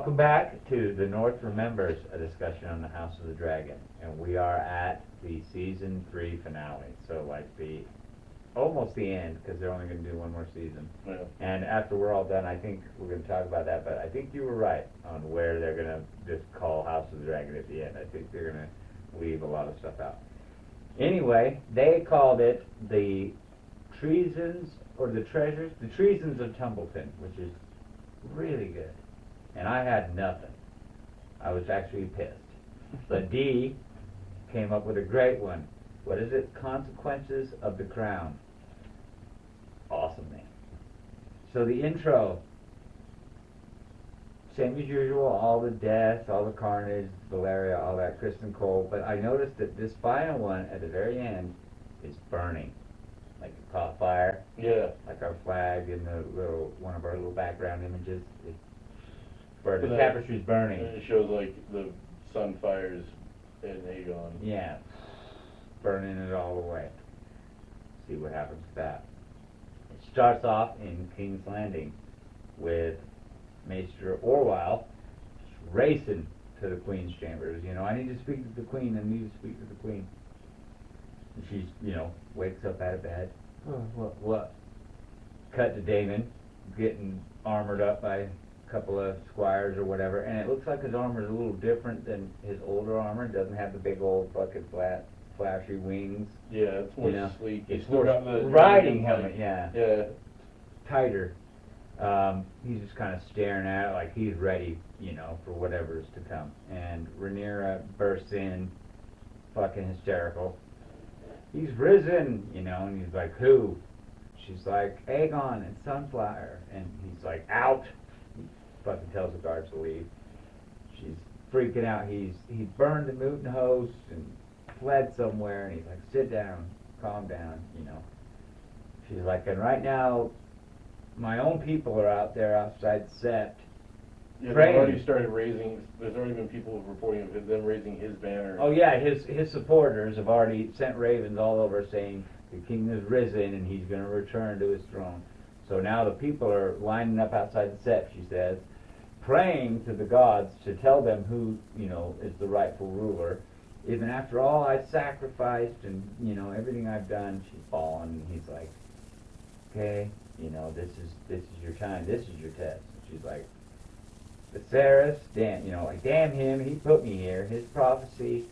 Welcome back to The North Remembers, a discussion on the House of the Dragon. And we are at the Season 3 finale. So like almost the end, because they're only going to do one more season. Yeah. And after we're all done, I think we're going to talk about that. But I think you were right on where they're going to just call House of the Dragon at the end. I think they're going to leave a lot of stuff out. Anyway, they called it the Treasons, or the Treasures, the Treasons of Tumbleton, which is really good. And I had nothing. I was actually pissed. But D came up with a great one. What is it? Consequences of the Crown. Awesome name. So the intro, same as usual, all the death, all the carnage, Valeria, all that, Kristen Cole. But I noticed that this final one at the very end is burning. Like it caught fire. Yeah. Like our flag in the one of our little background images. The tapestry's burning. And it shows like the sun fires in Aegon. Yeah. Burning it all away. See what happens with that. It starts off in King's Landing with Maester Orwell just racing to the Queen's chambers. You know, I need to speak to the Queen, I need to speak to the Queen. And she's, wakes up out of bed. Oh, what? Cut to Damon getting armored up by a couple of squires or whatever, and it looks like his armor is a little different than his older armor. It doesn't have the big old fucking flat, flashy wings. Yeah, it's more sleek. It's more got the riding helmet, yeah. Tighter. He's just kind of staring at it like he's ready, for whatever's to come. And Rhaenyra bursts in, fucking hysterical. He's risen, and he's like, who? She's like, Aegon and Sunflower. And he's like, out. He fucking tells the guards to leave. She's freaking out. He burned the Mooten host and fled somewhere. And he's like, sit down, calm down, She's like, and right now, my own people are out there outside Sept. Yeah, they've already started raising, there's already been people reporting of them raising his banner. Oh yeah, his supporters have already sent ravens all over saying the king has risen and he's going to return to his throne. So now the people are lining up outside the Sept, she says, praying to the gods to tell them who, is the rightful ruler. Even after all I sacrificed and, everything I've done, she's fallen. And he's like, okay, this is your time, this is your test. And she's like, Viserys, damn him, he put me here. His prophecy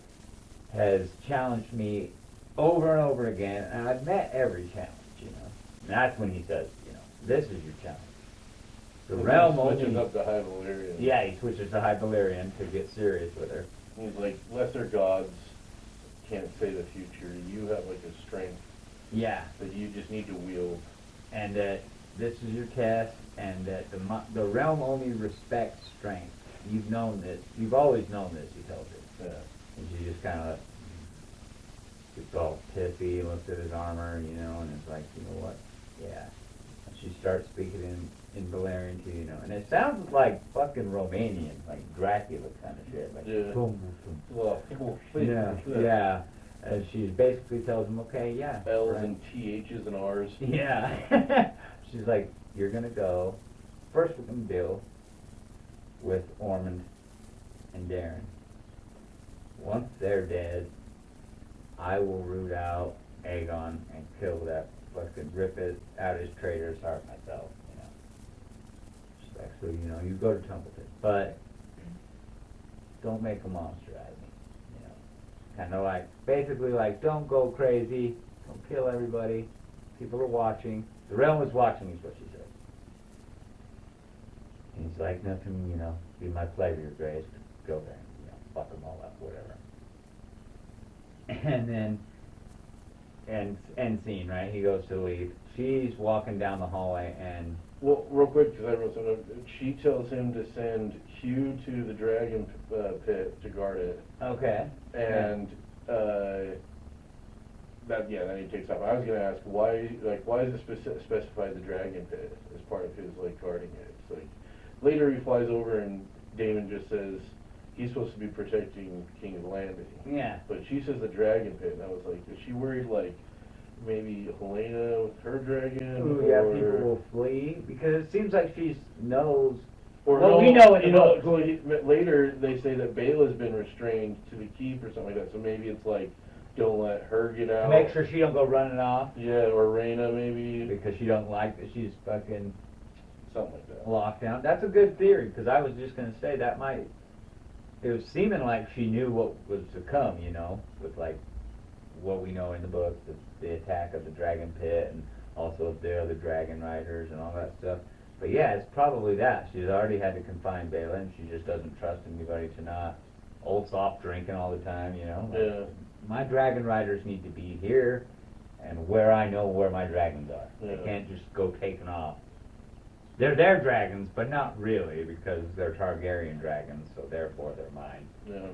has challenged me over and over again, and I've met every challenge, And that's when he says, this is your challenge. The realm only switches up to High Valyrian. Yeah, he switches to High Valyrian to get serious with her. He's like, lesser gods can't say the future. You have like a strength. Yeah. That you just need to wield. And that this is your test, and that the realm only respects strength. You've known this. You've always known this, he tells her. Yeah. And she just kind of gets all pissy, looks at his armor, and it's like, you know what? Yeah. And she starts speaking in Valyrian too, And it sounds like fucking Romanian, like Dracula kind of shit. Like, yeah. Boom, boom, boom. Yeah. And she basically tells him, okay, yeah. L's and TH's and R's. Yeah. She's like, you're going to go, first we're going to deal with Ormond and Darren. Once they're dead, I will root out Aegon and kill that fucking, rip it out his traitor's heart myself, She's like, so, you go to Tumbleton, but don't make a monster out of me, Kind of like, basically like, don't go crazy, don't kill everybody, people are watching. The realm is watching, is what she said. And he's like, nothing, be my pleasure, your grace. Go there, fuck them all up, whatever. And then, end scene, right? He goes to leave. She's walking down the hallway, and... Well, real quick, because I wrote something. She tells him to send Hugh to the dragon pit to guard it. Okay. And, then he takes off. I was going to ask, why is it specify the dragon pit as part of his, guarding it? It's like, later he flies over and Damon just says he's supposed to be protecting King's Landing. Yeah. But she says the dragon pit, and I was like, is she worried, maybe Helena with her dragon? Ooh, yeah, people will flee, because it seems like she knows Or Well, no, we know in the you know, books. so later they say that Bela's been restrained to the keep or something like that. So maybe it's like, don't let her get out. Make sure she don't go running off. Yeah, or Raina maybe. Because she don't like that she's fucking Something like that. locked down. That's a good theory, because I was just going to say that might... It was seeming like she knew what was to come, you know, with like what we know in the book, the attack of the dragon pit, and also the other dragon riders and all that stuff. But yeah, it's probably that. She's already had to confine Bela, and she just doesn't trust anybody to not old soft drinking all the time, you know. Like, Yeah. my dragon riders need to be here, and where I know where my dragons are. Yeah. They can't just go taking off. They're their dragons, but not really, because they're Targaryen dragons, so therefore they're mine. Yeah.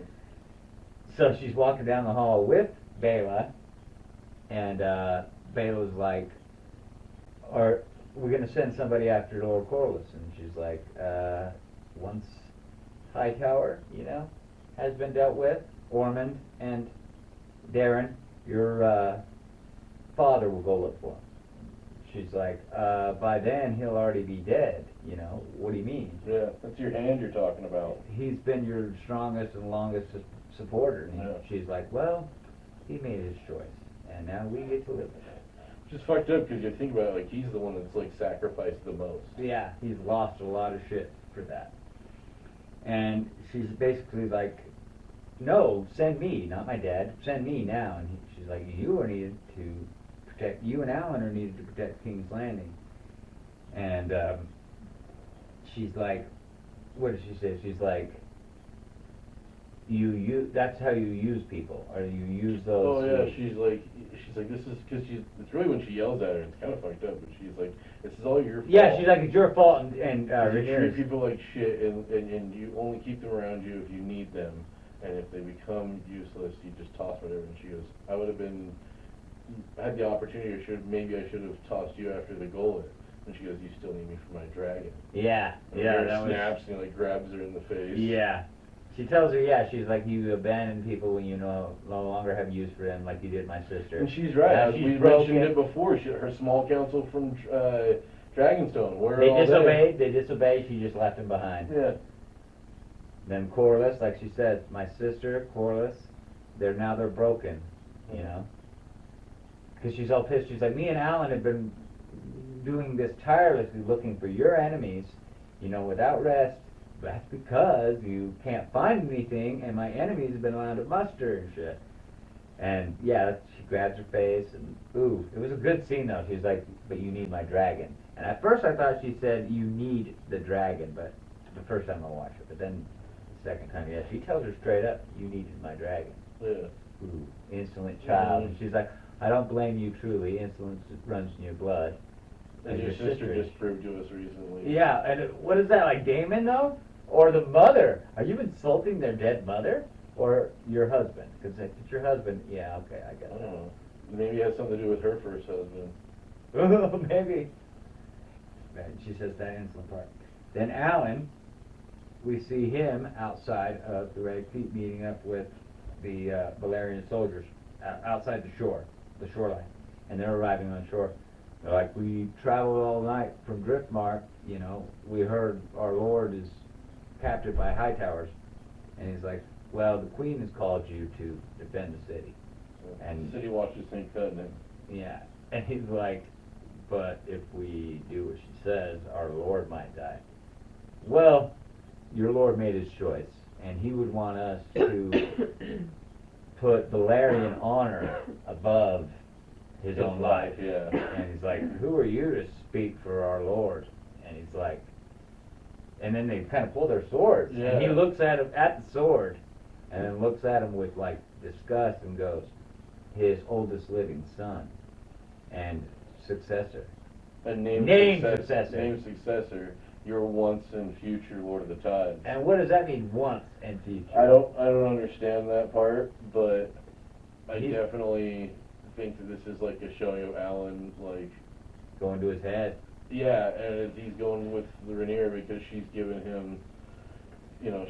So she's walking down the hall with Bela, and Bela's like, "Are we going to send somebody after Lord Corlys?" And she's like, "Once Hightower, you know, has been dealt with, Ormond and Darren, your father will go look for him." She's like, "By then he'll already be dead, you know, what do you mean? Yeah, that's your hand you're talking about. He's been your strongest and longest supporter." And Yeah. she's like, "Well, he made his choice, and now we get to live with it." Which is fucked up because you think about it, like he's the one that's like sacrificed the most. Yeah, he's lost a lot of shit for that. And she's basically like, "No, send me, not my dad. Send me now." And she's like, "You are needed to protect, you and Alan are needed to protect King's Landing." And she's like, what did she say? She's like, that's how you use people, or you use those. Oh yeah, she's like, this is because it's really when she yells at her, it's kind of fucked up, but she's like, this is all your fault. Yeah, she's like, it's your fault, and you treat Rhaenyra's- people like shit, and you only keep them around you if you need them, and if they become useless, you just toss whatever. And she goes, I would have had the opportunity, or maybe I should have tossed you after the gullet. And she goes, you still need me for my dragon. Yeah, And yeah, Rhaenyra that was... snaps and he like grabs her in the face. Yeah. She tells her, yeah, she's like, you abandon people when you no longer have use for them, like you did my sister. And she's right. Now As she's we broken. mentioned it before. Her small council from Dragonstone. Where They are all disobeyed, she just left them behind. Yeah. Then Corlys, like she says, my sister, Corlys, they're broken, you know? Because she's all pissed. She's like, me and Alan have been doing this tirelessly, looking for your enemies, you know, without rest. That's because you can't find anything, and my enemies have been allowed to muster and shit. And yeah, she grabs her face, and ooh, it was a good scene though. She's like, but you need my dragon. And at first I thought she said, you need the dragon, but the first time I watched it. But then the second time, yeah, she tells her straight up, you needed my dragon. Yeah. Ooh, insolent child. Mhm. And she's like, I don't blame you truly, insolence runs in your blood. As your sister just proved to us recently. Yeah, and what is that, like Daemon though? Or the mother? Are you insulting their dead mother? Or your husband? Because if it's your husband, yeah, okay, I get I it. don't know. Maybe it has something to do with her first husband. Maybe. And she says that insolent part. Then Alan, we see him outside of the Red Keep meeting up with the Valyrian soldiers outside the shoreline. And they're arriving on shore. They're like, we traveled all night from Driftmark, you know, we heard our lord is captured by Hightowers. And he's like, well, the queen has called you to defend the city. And City Watch just ain't cutting it. yeah, and he's like, but if we do what she says, our lord might die. Well, your lord made his choice, and he would want us to put Valyrian honor above his own life. Yeah. And he's like, who are you to speak for our lord? And he's like, and then they kind of pull their swords. Yeah. And he looks at him, at the sword, and then looks at him with like disgust and goes, his oldest living son and successor. And named successor. Named successor. Your once and future Lord of the Tides. And what does that mean, once and future? I don't understand that part, but I He's- definitely think that this is like a showing of Alan, like, Going to his head. yeah, and he's going with the Rhaenyra because she's given him, you know,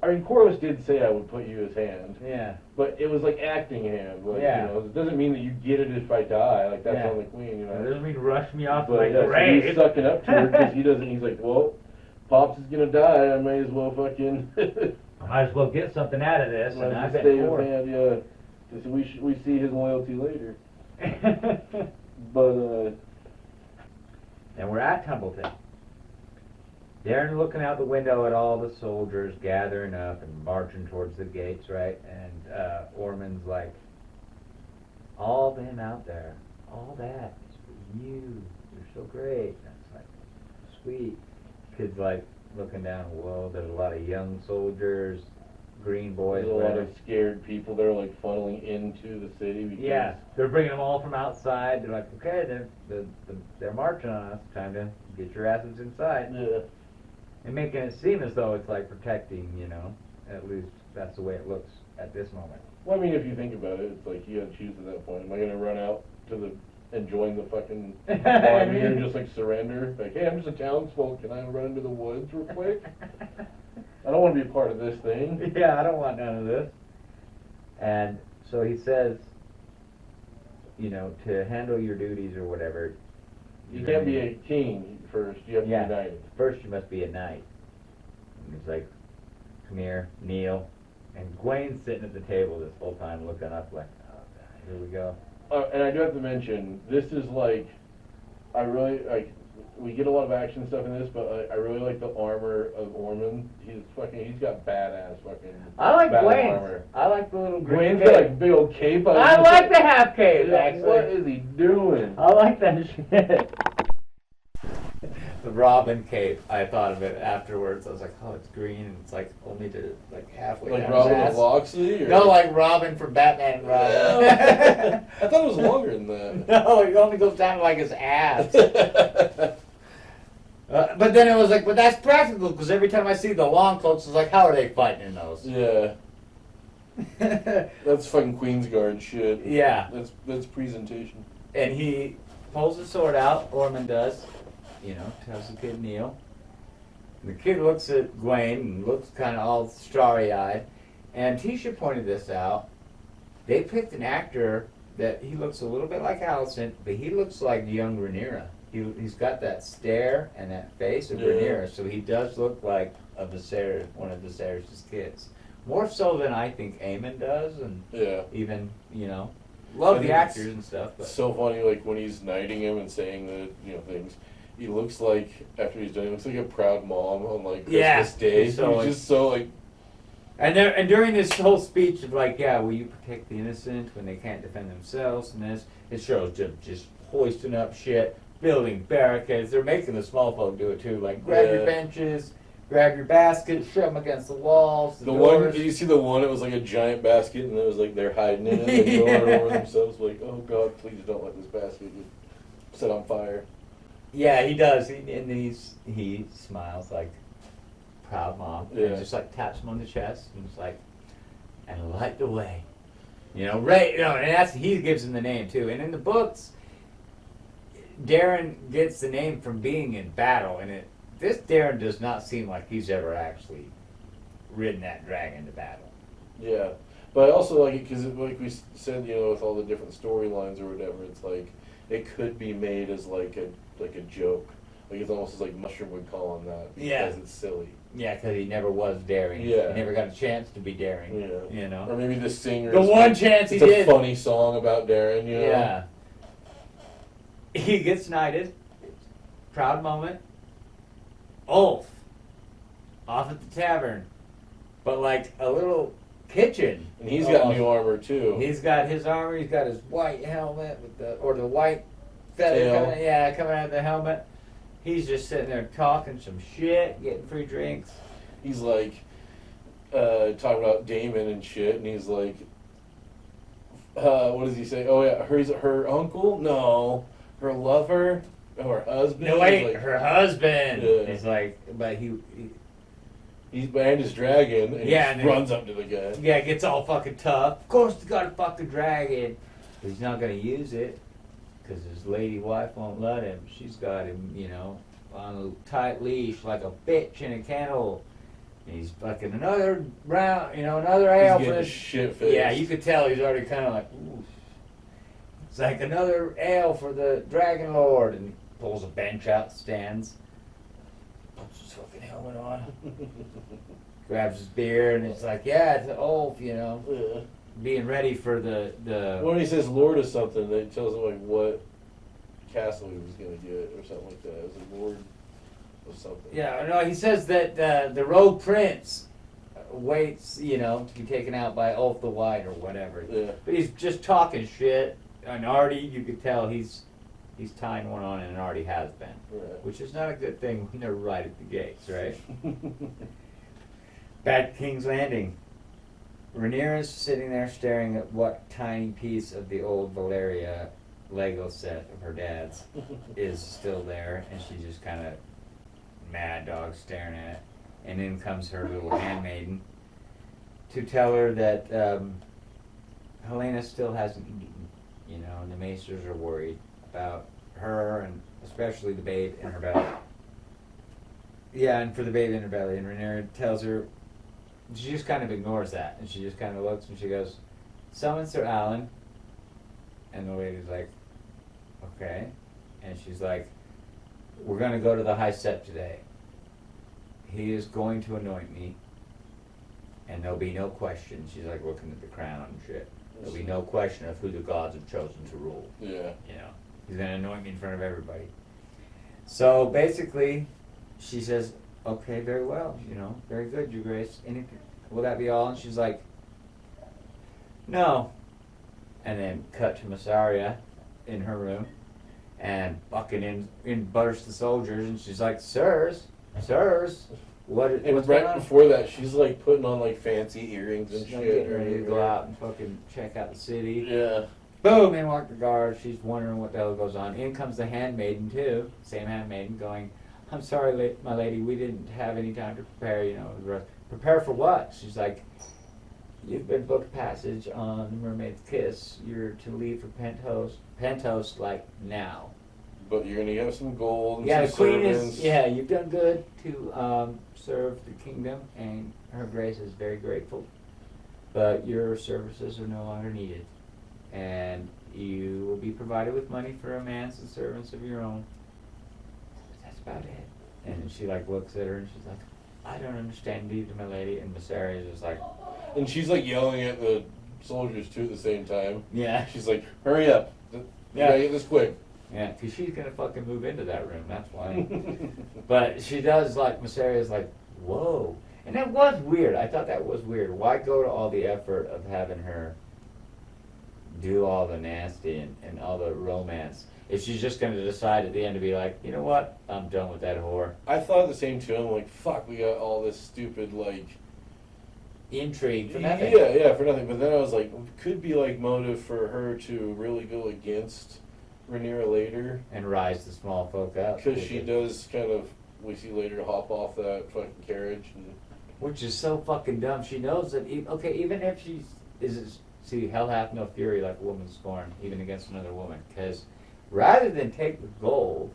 Corlys did say I would put you his hand, Yeah. but it was like acting hand, like, Yeah. you know, it doesn't mean that you get it if I die, like that's Yeah. on the queen, you know. It doesn't mean rush me off But my yeah, so grave. he's sucking up to her because he doesn't. He's like, well, Pops is gonna die, I may as well fucking I might as well get something out of this, and I've stay been with him, yeah. 'Cause we see his loyalty later. But And we're at Templeton. Darren looking out the window at all the soldiers gathering up and marching towards the gates, right? And Ormond's like, all them out there, all that is for you. You're so great. And it's like, sweet. Kid's like looking down, whoa, there's a lot of young soldiers, green boys. there's a lot whatever. of scared people that are like funneling into the city. Because Yeah, they're bringing them all from outside. They're like, okay, they're marching on us. Time to get your asses inside. Yeah. And making it seem as though it's like protecting, at least that's the way it looks at this moment. Well, I mean, if you think about it, it's like you gotta choose at that point. Am I gonna run out and join the fucking army and just like surrender? Like, hey, I'm just a townsfolk. Can I run into the woods real quick? I don't want to be a part of this thing. Yeah, I don't want none of this. And so he says, to handle your duties or whatever. You can't be a king first. You have to be knighted. First you must be a knight. And he's like, come here, kneel. And Gwen's sitting at the table this whole time looking up like, oh, God, here we go. And I do have to mention, this is like, I really, like, we get a lot of action stuff in this, but I really like the armor of Ormond. He's got badass fucking I like battle Gwen's. armor. I like the little green Gwen's cape. got like big old cape on. I like the half cape, Yeah, actually. what is he doing? I like that shit. The Robin cape, I thought of it afterwards. I was like, oh, it's green, and it's like only to like halfway Like down Robin his of ass. Locksley? Or? No, like Robin from Batman and Robin. Yeah. I thought it was longer than that. No, it only goes down to like his ass. But then it was like, but that's practical, because every time I see the long cloaks, it's like, how are they fighting in those? Yeah. That's fucking Queensguard shit. Yeah. That's presentation. And he pulls his sword out, Ormond does, tells the kid kneel. And the kid looks at Gwen and looks kind of all starry-eyed. And Tisha pointed this out. They picked an actor that he looks a little bit like Allison, but he looks like young Rhaenyra. He's got that stare and that face of Rhaenyra, so he does look like one of Viserys' kids. More so than I think Aemon does, and even, love the actors and stuff. But. It's so funny, like, when he's knighting him and saying the, things, he looks like, after he's done, he looks like a proud mom on, like, Christmas Day. He's just so, like... And during this whole speech of, like, will you protect the innocent when they can't defend themselves, and this, it shows them just hoisting up shit, building barricades. They're making the small folk do it, too. Like, grab your benches, grab your baskets, shove them against the walls, the doors. Did you see the one? It was like a giant basket, and it was like they're hiding in it and going over themselves. Like, oh God, please don't let this basket get set on fire. Yeah, he does. He smiles like proud mom. Yeah. And just like taps him on the chest and it's like, and light the way. Ray. And he gives him the name too. And in the books, Darren gets the name from being in battle, and this Darren does not seem like he's ever actually ridden that dragon to battle. Yeah, but I also like it because, like we said, with all the different storylines or whatever, it's like it could be made as like a joke. Like it's almost as like Mushroom would call on that because it's silly. Yeah, because he never was daring. Yeah, he never got a chance to be daring. Yeah, or maybe the singer. The one chance he did. It's a funny song about Darren. Yeah. He gets knighted. Proud moment. Ulf. Off at the tavern. But like a little kitchen. And he's got new armor too. He's got his armor. He's got his white helmet with the white feather coming out of the helmet. He's just sitting there talking some shit, getting free drinks. He's like talking about Damon and shit, and he's like, what does he say? Oh yeah, her uncle? No, her lover? Oh, her husband? No wait, like, her husband. Yeah. He's like, but he's behind his dragon, and he runs up to the guy. Yeah, gets all fucking tough. Of course, he's got a fucking dragon. But he's not gonna use it because his lady wife won't let him. She's got him, on a tight leash like a bitch in a kennel. And he's fucking another round, another ale. He's getting shit-faced. Yeah, you could tell he's already kind of like, ooh. It's like another ale for the Dragon Lord, and he pulls a bench out, stands. puts his fucking helmet on, grabs his beer, and it's like, yeah, it's an oath, you know, Yeah. being ready for the When he says Lord of something, they tells him like what castle he was gonna get or something like that. It was a Lord of something. Yeah, no, he says that the road prince waits, you know, to be taken out by Ulf the White or whatever. Yeah. But he's just talking shit, and Artie, you could tell he's tying one on, and Artie has been, Right. which is not a good thing when they're right at the gates, right? Back at King's Landing, Rhaenyra's sitting there staring at what tiny piece of the old Valeria Lego set of her dad's is still there, and she's just kind of mad dog staring at it. And in comes her little handmaiden to tell her that Helena still hasn't eaten, you know, and the maesters are worried about her and especially the babe in her belly. Yeah, and for the babe in her belly. And Rhaenyra tells her, she just kind of ignores that, and she just kind of looks and she goes, "Summon Sir Alan." And the lady's like, "Okay." And she's like, "We're going to go to the High Sept today. He is going to anoint me, and there'll be no question." She's like looking at the crown and shit. "There'll be no question of who the gods have chosen to rule." Yeah. You know, he's going to anoint me in front of everybody. So basically, she says, "Okay, very well, you know, very good, Your Grace. Anything, will that be all?" And she's like, "No." And then cut to Massaria in her room, and bucking in burst the soldiers, and she's like, "Sirs, what's And going right on?" before that, she's like putting on like fancy earrings and She's like shit. getting ready to go out and fucking check out the city. Yeah. Boom, in walk the guard. She's wondering what the hell goes on. In comes the handmaiden too, same handmaiden, going, "I'm sorry, my lady, we didn't have any time to prepare, you know." "Prepare for what?" She's like, "You've been booked passage on the Mermaid's Kiss. You're to leave for Pentos like now." But you're gonna have some gold and Yeah, the some queen servants. is, yeah, you've done good to serve the kingdom, and her grace is very grateful. But your services are no longer needed, and you will be provided with money for a man's and servants of your own. That's about it. And she like looks at her and she's like, "I don't understand either, my lady." And Viserys is just like, And she's like yelling at the soldiers too at the same time. yeah. She's like, "Hurry up! You Yeah. gotta get this quick." Yeah, because she's going to fucking move into that room, that's why. But she does, like, Mysaria's like, whoa. And that was weird. I thought that was weird. Why go to all the effort of having her do all the nasty and all the romance if she's just going to decide at the end to be like, "You know what? I'm done with that whore." I thought the same too. I'm like, fuck, we got all this stupid like Intrigue for nothing. Yeah, for nothing. But then I was like, could be like motive for her to really go against Rhaenyra later, And rise the small folk up. because she does kind of, we see later, hop off that fucking carriage and Which is so fucking dumb. She knows that, even if see, hell hath no fury like a woman scorned, even against another woman. Because rather than take the gold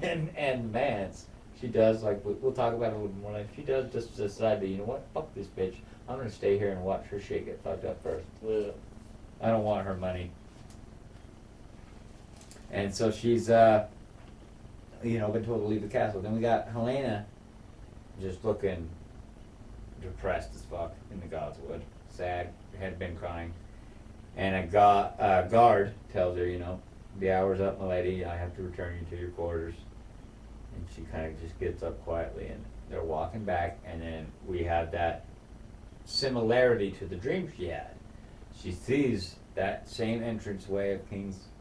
and the mance, she does, like, we'll talk about it a little more later, she does just decide that, you know what, fuck this bitch. I'm going to stay here and watch her shit get fucked up first. yeah. I don't want her money. And so she's, been told to leave the castle. Then we got Helena just looking depressed as fuck in the Godswood. Sad, had been crying. And a guard tells her, "The hour's up, my lady. I have to return you to your quarters." And she kind of just gets up quietly, and they're walking back, and then we have that similarity to the dream she had. She sees that same entranceway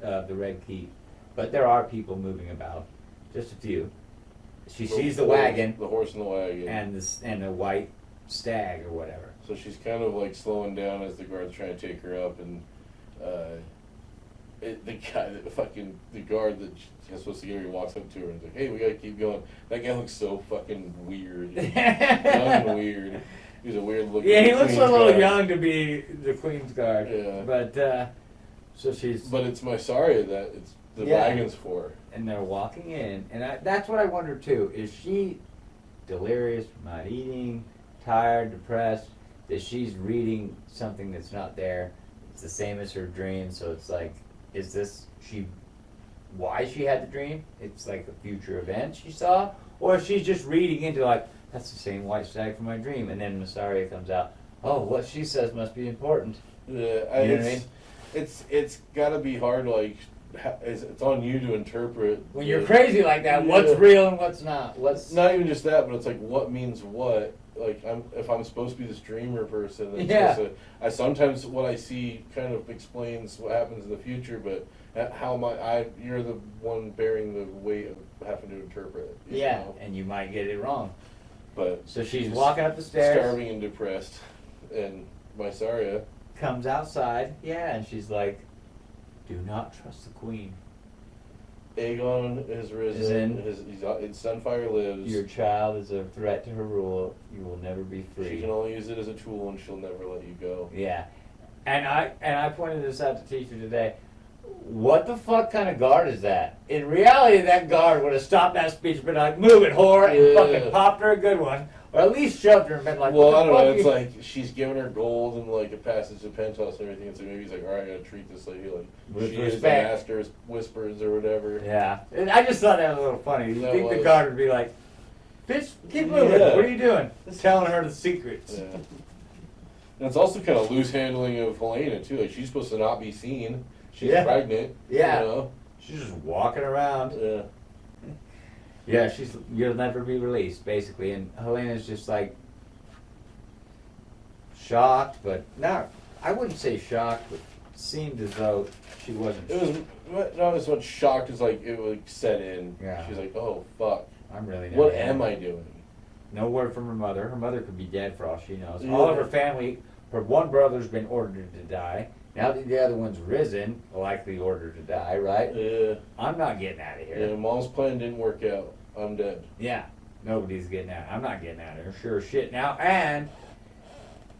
of the Red Keep, but there are people moving about, just a few. She sees the wagon, the horse and the wagon, and the white stag or whatever. so she's kind of like slowing down as the guard's trying to take her up, and the guard that she's supposed to get her, he walks up to her and is like, "Hey, we gotta keep going." That guy looks so fucking weird, young and weird. He's a weird looking. Yeah, he looks a little guard. young to be the Queen's Guard. Yeah. But so she's. But it's Mysaria that it's the Yeah. wagon's for. And they're walking in, and that's what I wonder too. Is she delirious from not eating, tired, depressed? That she's reading something that's not there? It's the same as her dream, so it's like, is this why she had the dream? It's like a future event she saw, Or she's just reading into like, that's the same white stag from my dream, and then Massaria comes out, oh, what she says must be important. Yeah, You know what I mean? it's got to be hard. Like, it's on you to interpret. When you're crazy like that, what's real and what's not? What's not even just that, but it's like what means what. Like, if I'm supposed to be this dreamer person, I sometimes what I see kind of explains what happens in the future, but how you're the one bearing the weight of having to interpret it. You know? And you might get it wrong. But so she's walking up the stairs, starving and depressed, and Mysaria comes outside, and she's like, do not trust the queen. Aegon has risen, his Sunfire lives. Your child is a threat to her rule. You will never be free. She can only use it as a tool, and she'll never let you go. Yeah, and I pointed this out to teacher today. What the fuck kind of guard is that? In reality, that guard would have stopped that speech and been like, move it, whore, and fucking popped her a good one. Or at least shoved her and been like, well, I don't know, it's like she's giving her gold and like a passage to Pentos and everything, and so maybe he's like, alright, I gotta treat this lady like with she respect. is the master's whispers or whatever. Yeah. And I just thought that was a little funny. You think the guard would be like, bitch, keep moving. Yeah. What are you doing? Just telling her the secrets. Yeah. And it's also kind of loose handling of Helena too. Like, she's supposed to not be seen. She's pregnant. Yeah. You know? She's just walking around. Yeah. Yeah, you'll never be released, basically. And Helena's just like shocked, but I wouldn't say shocked, but seemed as though she wasn't. It was not as much shocked as like it would set in. Yeah. She's like, oh fuck. I'm really not. What am I doing? No word from her mother. Her mother could be dead for all she knows. Yeah. All of her family, her one brother's been ordered to die. Now that the other one's risen, likely ordered to die, right? Yeah. I'm not getting out of here. Yeah, mom's plan didn't work out. I'm dead. Yeah. Nobody's getting out. I'm not getting out of here. Sure as shit now. And,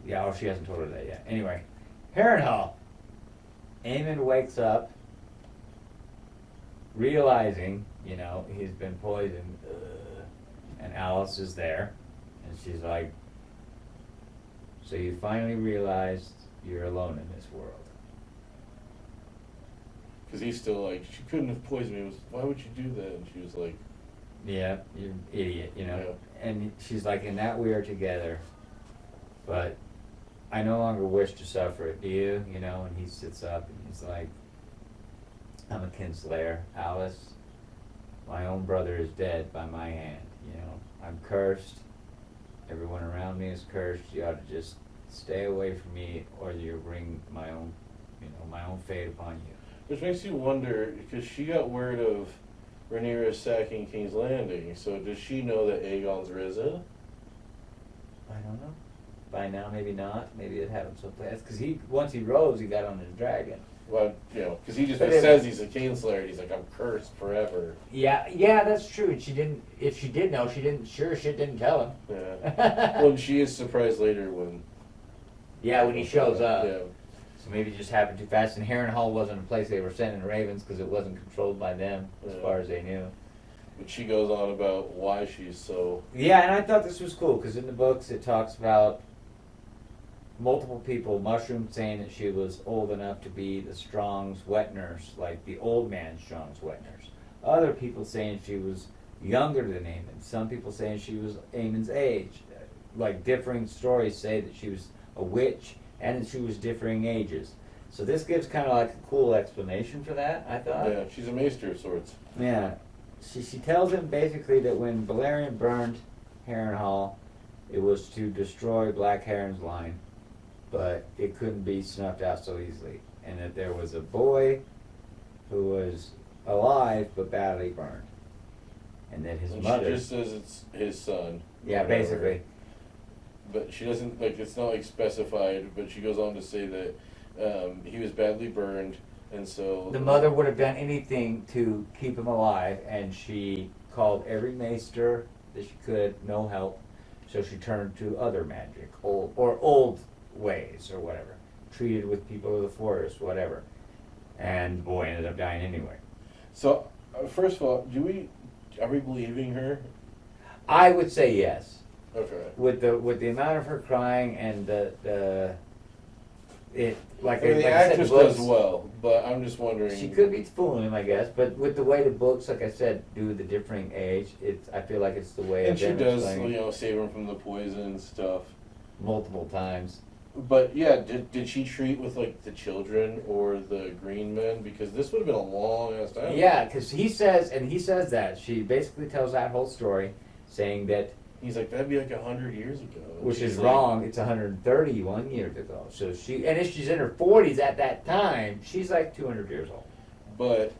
she hasn't told her that yet. Anyway, Harrenhal. Aemon wakes up, realizing, he's been poisoned. And Alice is there. And she's like, so you finally realized you're alone in this world. Because he's still like, she couldn't have poisoned me. Why would you do that? And she was like, yeah, you're an idiot, Yeah. And she's like, in that we are together, but I no longer wish to suffer it, do you? And he sits up and he's like, I'm a kinslayer, Alice. My own brother is dead by my hand, I'm cursed. Everyone around me is cursed. You ought to just stay away from me, or you'll bring my own fate upon you. Which makes you wonder, because she got word of Rhaenyra sacking King's Landing, so does she know that Aegon's risen? I don't know. By now, maybe not. Maybe it happened so fast. Because once he rose, he got on his dragon. Well, because he just says he's a Kingslayer, and he's like, I'm cursed forever. Yeah, that's true. And she didn't. If she did know, she didn't. Sure, shit didn't tell him. Yeah. Well, she is surprised later when. Yeah, when he shows up. Yeah. So maybe it just happened too fast. And Harrenhal wasn't a place they were sending ravens because it wasn't controlled by them, as far as they knew. But she goes on about why she's so. Yeah, and I thought this was cool because in the books it talks about multiple people, Mushroom saying that she was old enough to be the Strong's wet nurse, like the old man Strong's wet nurse. Other people saying she was younger than Aemon. Some people saying she was Aemon's age. Like differing stories say that she was a witch and that she was differing ages. So this gives kind of like a cool explanation for that, I thought. Yeah, she's a maester of sorts. Yeah. She tells him basically that when Balerion burned Harrenhal, it was to destroy Black Heron's line, but it couldn't be snuffed out so easily. And that there was a boy who was alive but badly burned. And that his mother... She just says it's his son. Yeah, whatever. basically. But she doesn't, it's not specified, but she goes on to say that he was badly burned, and so... The mother would have done anything to keep him alive, and she called every maester that she could, no help, so she turned to other magic, old ways, or whatever. Treated with people of the forest, whatever. And the boy ended up dying anyway. So, first of all, are we believing her? I would say yes. Okay. With the amount of her crying and the like I mean, the like I said, actress the books, does well, but I'm just wondering. she could be fooling him, I guess, but with the way the books, like I said, do the differing age, I feel like it's the way And of she them does, explaining save him from the poison and stuff. multiple times. But yeah, did she treat with like the children or the green men? Because this would have been a long ass time. Yeah, because he says that she basically tells that whole story, saying that, He's like, that'd be like 100 years ago. which She's is like, wrong. It's 131 years ago. So and if she's in her 40s at that time, she's like 200 years old. But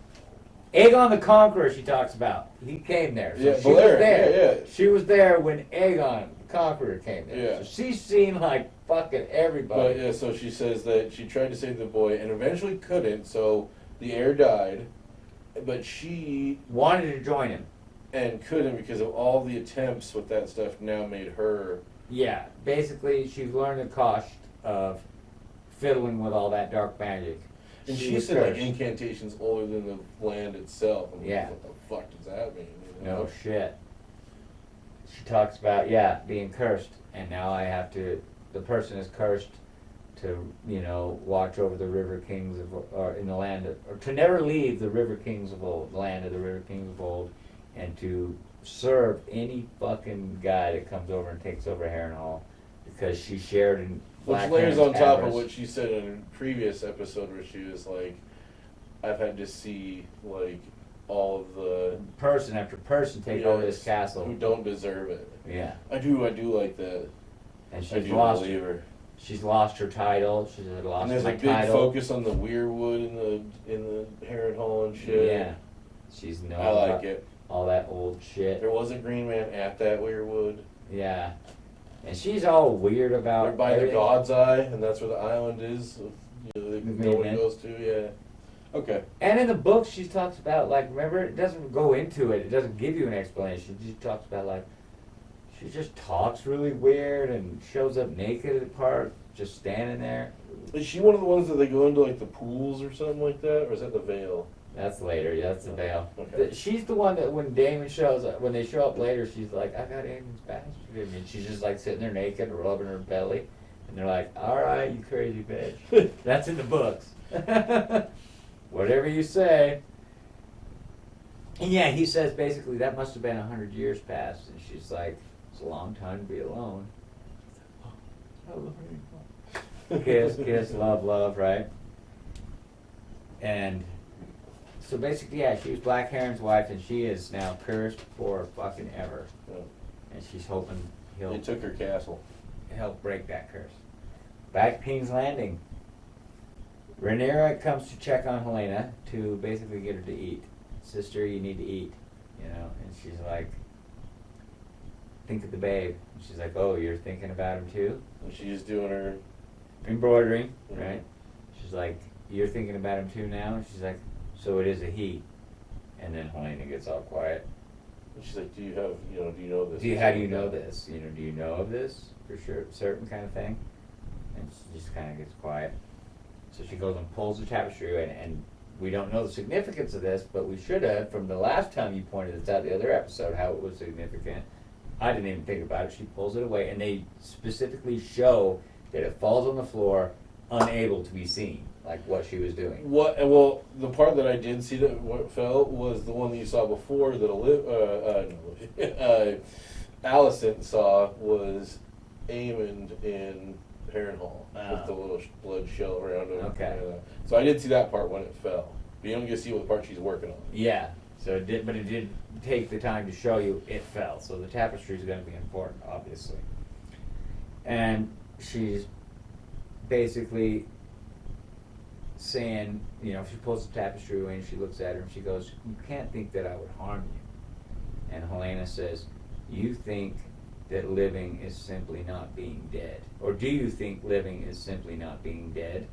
Aegon the Conqueror, she talks about. He came there. So yeah, she was Blair, there. yeah. She was there when Aegon the Conqueror came there. Yeah. So she's seen like fucking everybody. But yeah, so she says that she tried to save the boy and eventually couldn't. So the heir died, but she Wanted to join him. and couldn't because of all the attempts with that stuff. Now made her. Yeah, basically she's learned the cost of fiddling with all that dark magic. And she was said like cursed. incantations older than the land itself. I'm like, Yeah. what the fuck does that mean? No shit. She talks about being cursed, and now the person is cursed to watch over the river kings or in the land or to never leave the river kings of old, the land of the river kings of old, and to serve any fucking guy that comes over and takes over Harrenhal, because she shared in Which layers on top of what she said in a previous episode where she was like, I've had to see like all of the person after person take over this castle. who don't deserve it. Yeah, I do like that. and I she's do lost believe her. She's lost her title. She's lost And there's my a big title. focus on the weirwood in the Harrenhal and shit. Yeah, she's known I like about it. all that old shit. There was a green man at that weirwood. Yeah, and she's all weird about. They're by the everything. God's Eye, and that's where the island is. That The nobody green man. goes to. Yeah. Okay. And in the book, she talks about remember, it doesn't go into it. It doesn't give you an explanation. She talks about she just talks really weird and shows up naked at the park, just standing there. Is she one of the ones that they go into like the pools or something like that, or is that the Vale? That's later. Yeah, that's the veil. Okay. She's the one that when Damon shows up, when they show up later, she's like, "I got Damon's bastard," and she's just like sitting there naked, rubbing her belly, and they're like, "All right, you crazy bitch." That's in the books. Whatever you say. And yeah, he says basically that must have been 100 years past, and she's like, "It's a long time to be alone." Kiss, kiss, love, love, right? And so basically, yeah, she was Black Heron's wife, and she is now cursed for fucking ever. Yeah. And she's hoping They he'll took her castle. help break that curse. Back at King's Landing, Rhaenyra comes to check on Helena to basically get her to eat. Sister, you need to eat, And she's like, think of the babe. And she's like, oh, you're thinking about him too? And she's doing her. Embroidering, Mhm. right? She's like, you're thinking about him too now? And she's like, so it is a he. And then Helena gets all quiet. And she's like, do you have, do you know this? How do you know this? Do you know of this for sure, certain kind of thing? And she just kind of gets quiet. So she goes and pulls the tapestry, and we don't know the significance of this, but we should have from the last time you pointed this out, the other episode, how it was significant. I didn't even think about it. She pulls it away, and they specifically show that it falls on the floor, unable to be seen, like what she was doing. Well, the part that I did see that what fell was the one that you saw before that Allison saw was Aemond in Harrenhal with the little blood shell around him. Okay. So I did see that part when it fell. But you don't get to see what part she's working on. Yeah. So it did, but it did take the time to show you it fell. So the tapestry is going to be important, obviously. And she's basically saying, she pulls the tapestry away and she looks at her and she goes, you can't think that I would harm you. And Helena says, you think that living is simply not being dead? Or do you think living is simply not being dead?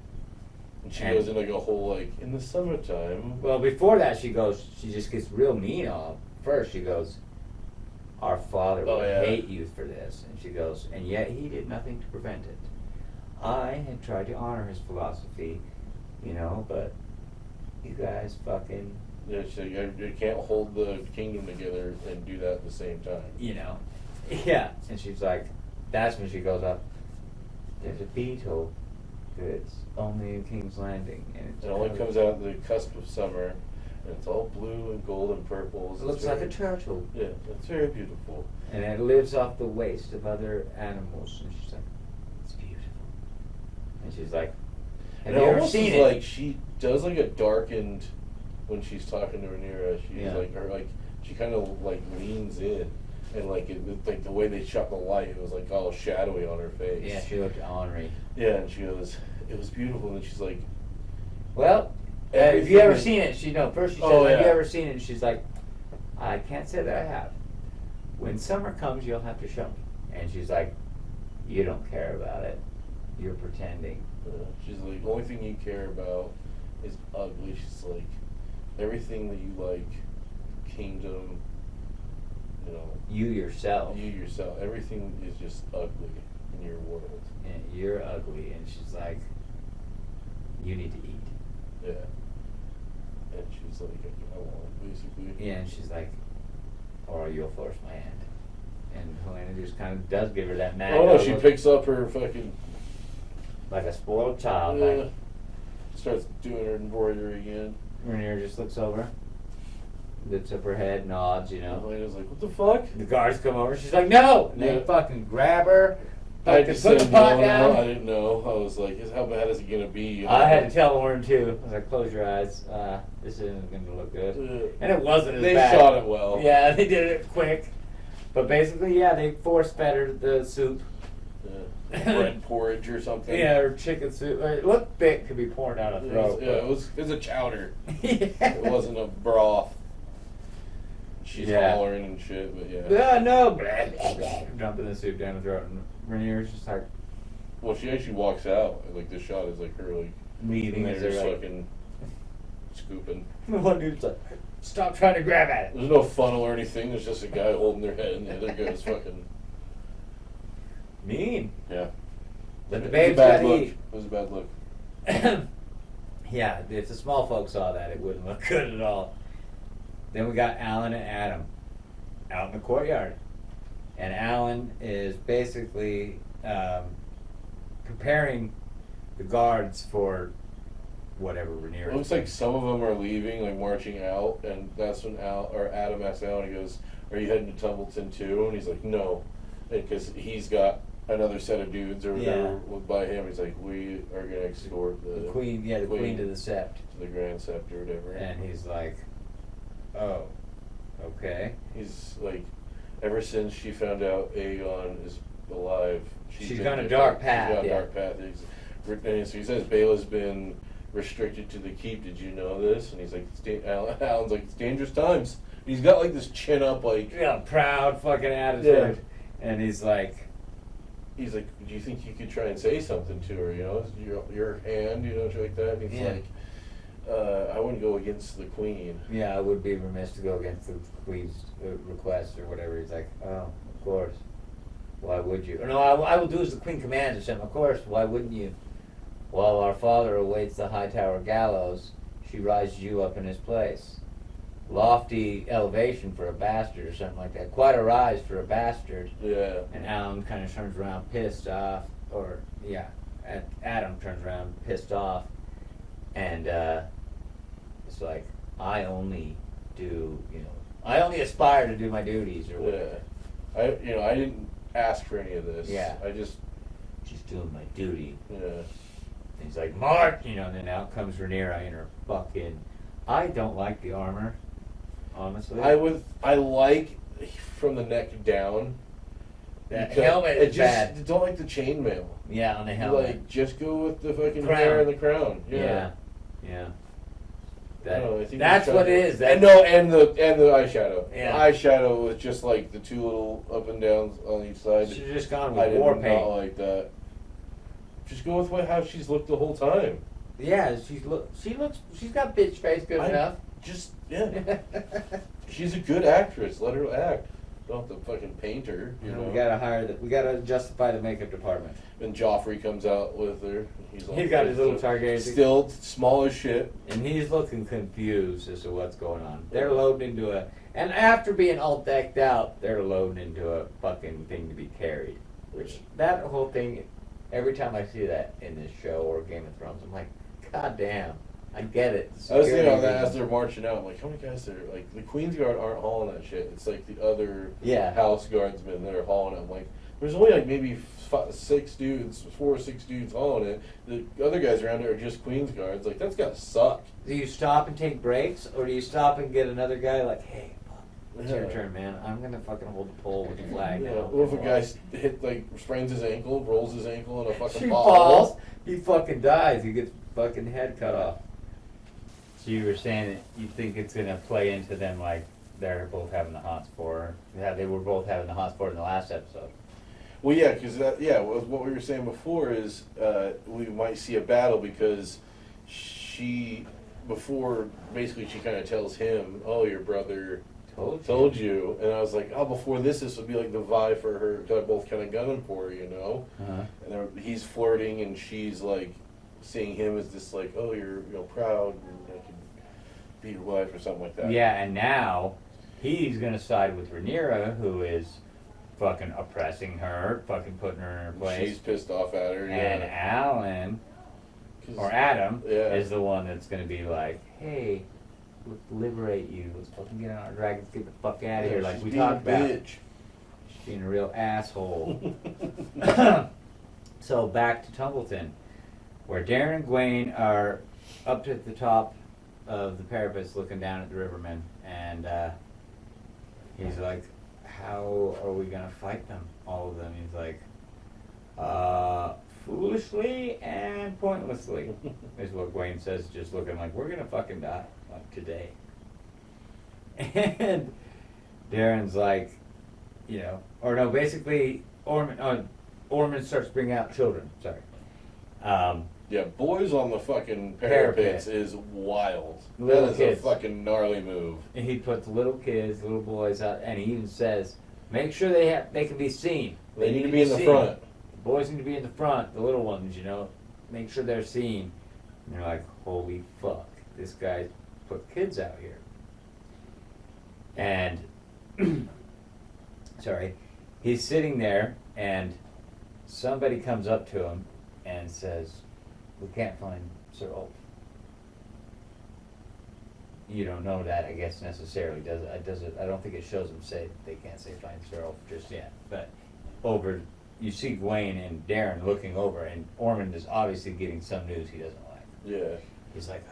And she goes in like a whole in the summertime. Well, before that she just gets real mean off. First she goes, our father would hate you for this. And she goes, and yet he did nothing to prevent it. I had tried to honor his philosophy, but you guys fucking... Yeah, she's like, you can't hold the kingdom together and do that at the same time. Yeah. And she's like, that's when she goes up, there's a beetle It's only in King's Landing, and It only comes out at the cusp of summer, and it's all blue and gold and purple. It looks like a turtle. Yeah, it's very beautiful. And it lives off the waste of other animals. And she's like, it's beautiful. And she's like, have And you it ever almost seen is it? like she does like a darkened when she's talking to Rhaenyra. She's Yeah. like, or like she kind of like leans in, and like like the way they shot the light, it was like all shadowy on her face. Yeah, she looked ornery. Yeah, and she goes, it was beautiful, and then she's like, Well, have everything you ever is- seen it? She first she said, Oh, have you yeah. ever seen it? And she's like, I can't say that I have. When summer comes, you'll have to show me. And she's like, you don't care about it. You're pretending. She's like, the only thing you care about is ugly. She's like, everything that you like, kingdom, you know, You yourself. you yourself, everything is just ugly in your world. And you're ugly. And she's like, you need to eat. Yeah. And she's like, I want, basically. Yeah, and she's like, or you'll force my hand. And Helena just kind of does give her that mad Oh no, dog she look, picks up her fucking, like a spoiled child. Like, starts doing her embroidery again. Rhaenyra just looks over, lifts up her head, nods, you And know. Helena's like, what the fuck? The guards come over. She's like, no! And they Yeah. fucking grab her. I Fucking just put the said pot no, down. I didn't know. I was like, how bad is it gonna be? You know? I had to tell Lauren too. I was like, close your eyes. This isn't going to look good. And it wasn't as They bad. shot it well. Yeah, they did it quick. But basically, yeah, they force fed her the soup. Yeah. Bread porridge or something. Yeah, or chicken soup. It looked thick to be poured out of It throat. was, yeah, it was a chowder. Yeah. It wasn't a broth. She's Yeah. hollering and shit, but yeah. No. Blah, blah, blah. Dumping the soup down the throat. And Rhaenyra's just like Well, she actually walks out. Like, this shot is like her, like, leaving and as they're they're just like. fucking scooping. The one dude's like, stop trying to grab at it. There's no funnel or anything. There's just a guy holding their head, and the other guy's fucking. Mean. Yeah. But the It was a babe's bad gotta look. eat. It was a bad look. Yeah, if the small folks saw that, it wouldn't look good at all. Then we got Alan and Adam out in the courtyard. And Alan is basically preparing the guards for whatever Rhaenyra. It looks like some of them are leaving, like marching out, and that's when Adam asks Alan, he goes, "Are you heading to Tumbleton too?" And he's like, "No," because he's got another set of dudes over there by him. He's like, "We are gonna escort the queen, the queen to the sept. to the Grand Sept or whatever." And he's like, oh, okay. He's like, ever since she found out Aegon is alive, She's been gone a different. dark path, She's gone yeah. a dark path. And so he says Bela's been restricted to the keep. Did you know this? And he's like, Alan's like, it's dangerous times. And he's got like this chin up, like, Yeah, proud fucking attitude. Yeah. And he's like, do you think you could try and say something to her? You know, your hand, you know, shit like that. And he's Yeah. like, I wouldn't go against the queen. yeah, I would be remiss to go against the queen's request or whatever. He's like, oh, of course. Why would you? Or no, I will do as the queen commands or something. Of course, why wouldn't you? While our father awaits the high tower gallows, she rises you up in his place. Lofty elevation for a bastard or something like that. Quite a rise for a bastard. Yeah. And Alan kind of turns around pissed off, Adam turns around pissed off, and it's like, I only aspire to do my duties or whatever. Yeah. I didn't ask for any of this. Yeah. I just, Doing my duty. yeah. And he's like, Mark, and then out comes Rhaenyra in her fucking, I don't like the armor, honestly. I like from the neck down. That because helmet is bad. I don't like the chainmail. Yeah, on the helmet. Like, just go with the fucking Crown. hair and the crown. Yeah. I don't know, I think That's they're what trying it to- is. And the eyeshadow. Yeah. The eyeshadow was just like the two little up and downs on each side. Should have just gone I with did war not paint. like that. Just go with how she's looked the whole time. Yeah, she's got bitch face good enough. Just, yeah. She's a good actress. Let her act. Don't have to fucking paint her. You know. We gotta justify the makeup department. And Joffrey comes out with her. He's got his little Targaryen. Still small as shit. And he's looking confused as to what's going on. They're loading into and after being all decked out, they're loading into a fucking thing to be carried. Which, that whole thing, Every time I see that in this show or Game of Thrones, I'm like, God damn, I get it. I was thinking about that Security as they're marching out. I'm like, how many guys are like the Queen's Guard aren't hauling that shit? It's like the other Yeah. house guardsmen that are hauling it. I'm like, there's only like maybe 4 or 6 dudes hauling it. The other guys around it are just Queen's Guards. Like, that's gotta suck. Do you stop and take breaks, or do you stop and get another guy like, hey, fuck, it's your Yeah. turn, man. I'm gonna fucking hold the pole with the flag Yeah. now. What if a guy sprains his ankle, rolls his ankle in a fucking She ball? falls, he fucking dies. He gets fucking head cut off. So you were saying that you think it's gonna play into them like they're both having the hots for. Yeah, they were both having the hots for in the last episode. Well, yeah, because what we were saying before is we might see a battle because before basically she kind of tells him, "Oh, your brother told you," and I was like, "Oh, before this would be like the vibe for her because they're both kind of gunning for her, you know." Uh-huh. And he's flirting, and she's like seeing him as this like, "Oh, you're proud, and I can be your wife" or something like that. Yeah, and now he's gonna side with Rhaenyra, who is fucking oppressing her, fucking putting her in her place. She's pissed off at her. And Yeah. Alan, or Adam, Yeah. is the one that's gonna be like, hey, let's liberate you. Let's fucking get on our dragons, get the fuck out of here, like she's we being a talked about. bitch. She's being a real asshole. So back to Tumbleton, where Darren and Gwaine are up at the top of the parapets looking down at the rivermen, and he's like, how are we gonna fight them, all of them? He's like, foolishly and pointlessly, is what Gwaine says, just looking like, we're gonna fucking die, like, today. And Darren's like, basically, Ormond starts bringing out children, sorry. Yeah, boys on the fucking Parapet. parapets is wild. Little That is kids. a fucking gnarly move. And he puts little kids, little boys out, and he even says, make sure they can be seen. They need to be in the seen. front. The boys need to be in the front, the little ones, make sure they're seen. And you're like, holy fuck, this guy put kids out here. And, sorry, he's sitting there, and somebody comes up to him and says, we can't find Sir Ulf. You don't know that, I guess, necessarily, does it? I don't think it shows them say they can't say find Sir Ulf just yet. But you see Gwaine and Darren looking over, and Ormond is obviously getting some news he doesn't like. Yeah. He's like,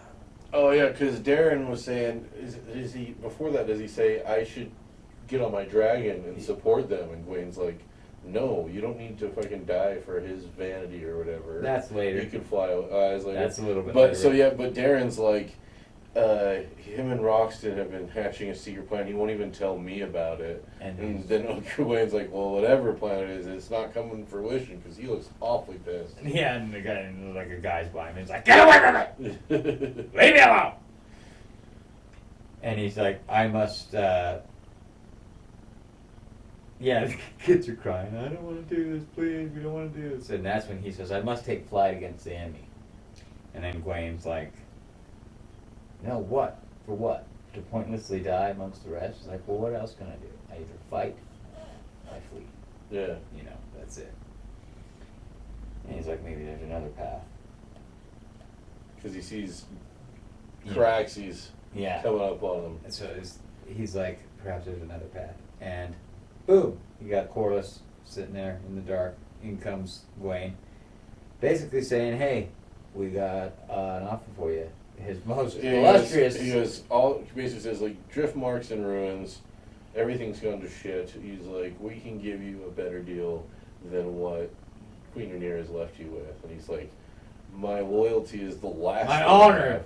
Oh yeah, because Darren was saying, does he say I should get on my dragon and support them? And Gwaine's like, no, you don't need to fucking die for his vanity or whatever. That's later. You can fly eyes later. That's a little bit But later. so yeah, but Darren's like, him and Roxton have been hatching a secret plan. He won't even tell me about it. And then Uncle Wayne's like, well, whatever plan it is, it's not coming to fruition because he looks awfully pissed. yeah, and the guy, like a guy's behind me, he's like, get away from me! Leave me alone! And he's like, I must, yeah, the kids are crying, I don't want to do this, please, we don't want to do this. And that's when he says, I must take flight against the enemy. And then Gwaine's like, no, what? For what? To pointlessly die amongst the rest? He's like, well, what else can I do? I either fight, I flee. Yeah. That's it. And he's like, maybe there's another path. Because he sees Yeah. cracks, he's Yeah. coming up on him. And so he's like, perhaps there's another path. And boom, you got Corliss sitting there in the dark. In comes Gwaine, basically saying, hey, we got an offer for you. His most illustrious... He basically says, like, drift marks and ruins, everything's gone to shit. He's like, we can give you a better deal than what Queen Rhaenyra has left you with. And he's like, my loyalty is the last My thing honor, I have.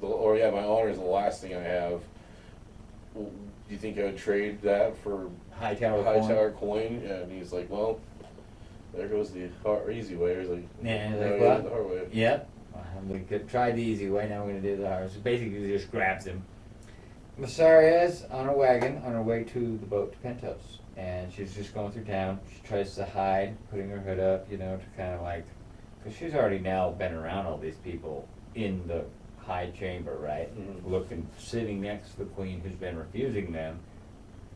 yeah. My honor is the last thing I have. Do you think I would trade that for Hightower coin? Yeah, and he's like, well, there goes the easy way. He's like, Yeah, now like, we what? have the hard way. Yep. We could try the easy way, now we're going to do the hard. So basically, he just grabs him. Masaria's on a wagon on her way to the boat to Pentos. And she's just going through town. She tries to hide, putting her hood up, to kind of like... Because she's already now been around all these people in the high chamber, right? Mhm. Sitting next to the queen who's been refusing them.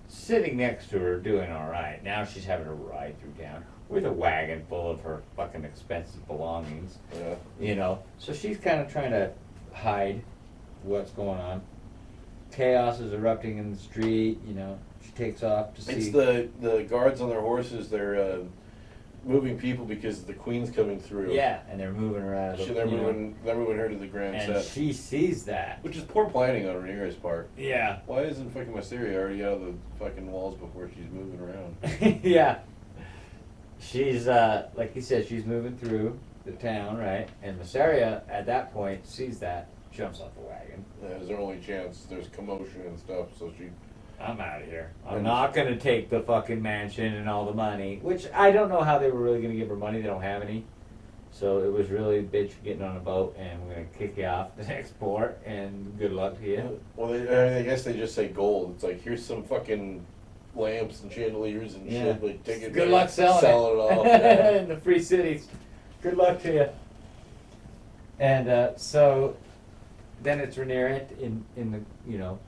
Sitting next to her, doing all right. Now she's having to ride through town. with a wagon full of her fucking expensive belongings. Yeah. You know, so she's kind of trying to hide what's going on. Chaos is erupting in the street. You know, she takes off to see. It's the guards on their horses. They're moving people because the queen's coming through. Yeah, and they're moving her out. They're moving her to the grand and set. she sees that. Which is poor planning on Rhaenyra's part. Yeah. Why isn't fucking Mysteria already out of the fucking walls before she's moving around? Yeah. She's, like you said, she's moving through the town, right? And Mysteria, at that point, sees that, jumps off the wagon. Yeah, it's their only chance. There's commotion and stuff, so she... I'm out of here. I'm not going to take the fucking mansion and all the money, which I don't know how they were really going to give her money. They don't have any. So it was really, bitch, getting on a boat, and we're going to kick you off the next port, and good luck to you. Well, I guess they just say gold. It's like, here's some fucking lamps and chandeliers and shit. Like, take it. Good luck selling it off. Yeah. in the free cities. Good luck to you. And so then it's Rhaenyra in the, you know,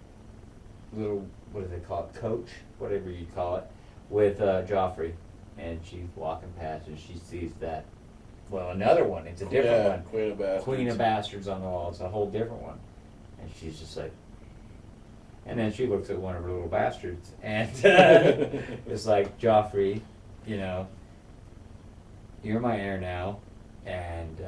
little, what do they call it, coach, whatever you call it, with Joffrey, and she's walking past and she sees that, well, another one. It's a different one. Queen of Bastards. Queen of Bastards on the wall. It's a whole different one, and she's just like, and then she looks at one of her little bastards, and it's like, Joffrey, you know, you're my heir now, and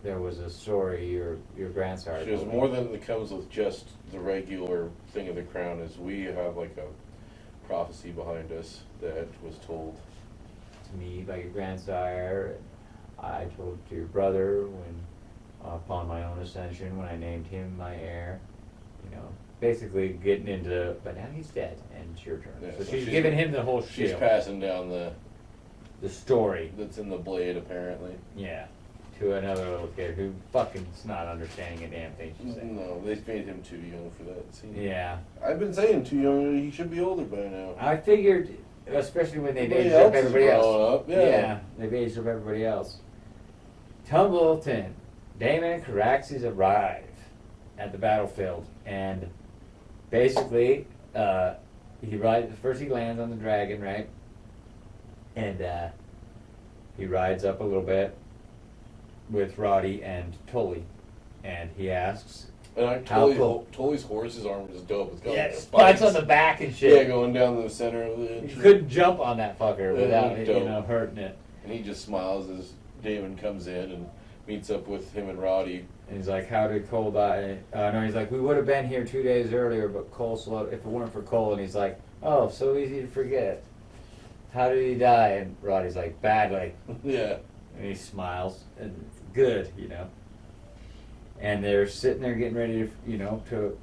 there was a story your grandsire. She was told me. more than it comes with just the regular thing of the crown. Is we have like a prophecy behind us that was told to me by your grandsire. I told it to your brother when, upon my own ascension, when I named him my heir. You know, basically getting into, but now he's dead, and it's your turn. Yeah, so so she's she's- giving him the whole she's spiel. passing down The story. that's in the blade apparently. Yeah. To another little kid who fucking's not understanding a damn thing she's saying. No, they made him too young for that scene. Yeah. I've been saying too young. He should be older by now. I figured, especially when they've Everybody aged up else is everybody else. growing up, yeah. They've aged up everybody else. Tumbleton, Daemon and Caraxes arrive at the battlefield, and basically, first he lands on the dragon, right? And he rides up a little bit with Roddy and Tully, and he asks, And How cool. Tully's horse's arm is dope. It's got like spikes on the back and shit. Yeah, going down the center of the. You couldn't jump on that fucker Yeah, without it you was know dope. hurting it. And he just smiles as Damon comes in and meets up with him and Roddy. And he's like, "How did Cole die?" No, he's like, "We would have been here 2 days earlier, but Cole slowed. If it weren't for Cole," and he's like, "Oh, so easy to forget. How did he die?" And Roddy's like, "Badly." Yeah. And he smiles and good, you know. And they're sitting there getting ready to, you know, to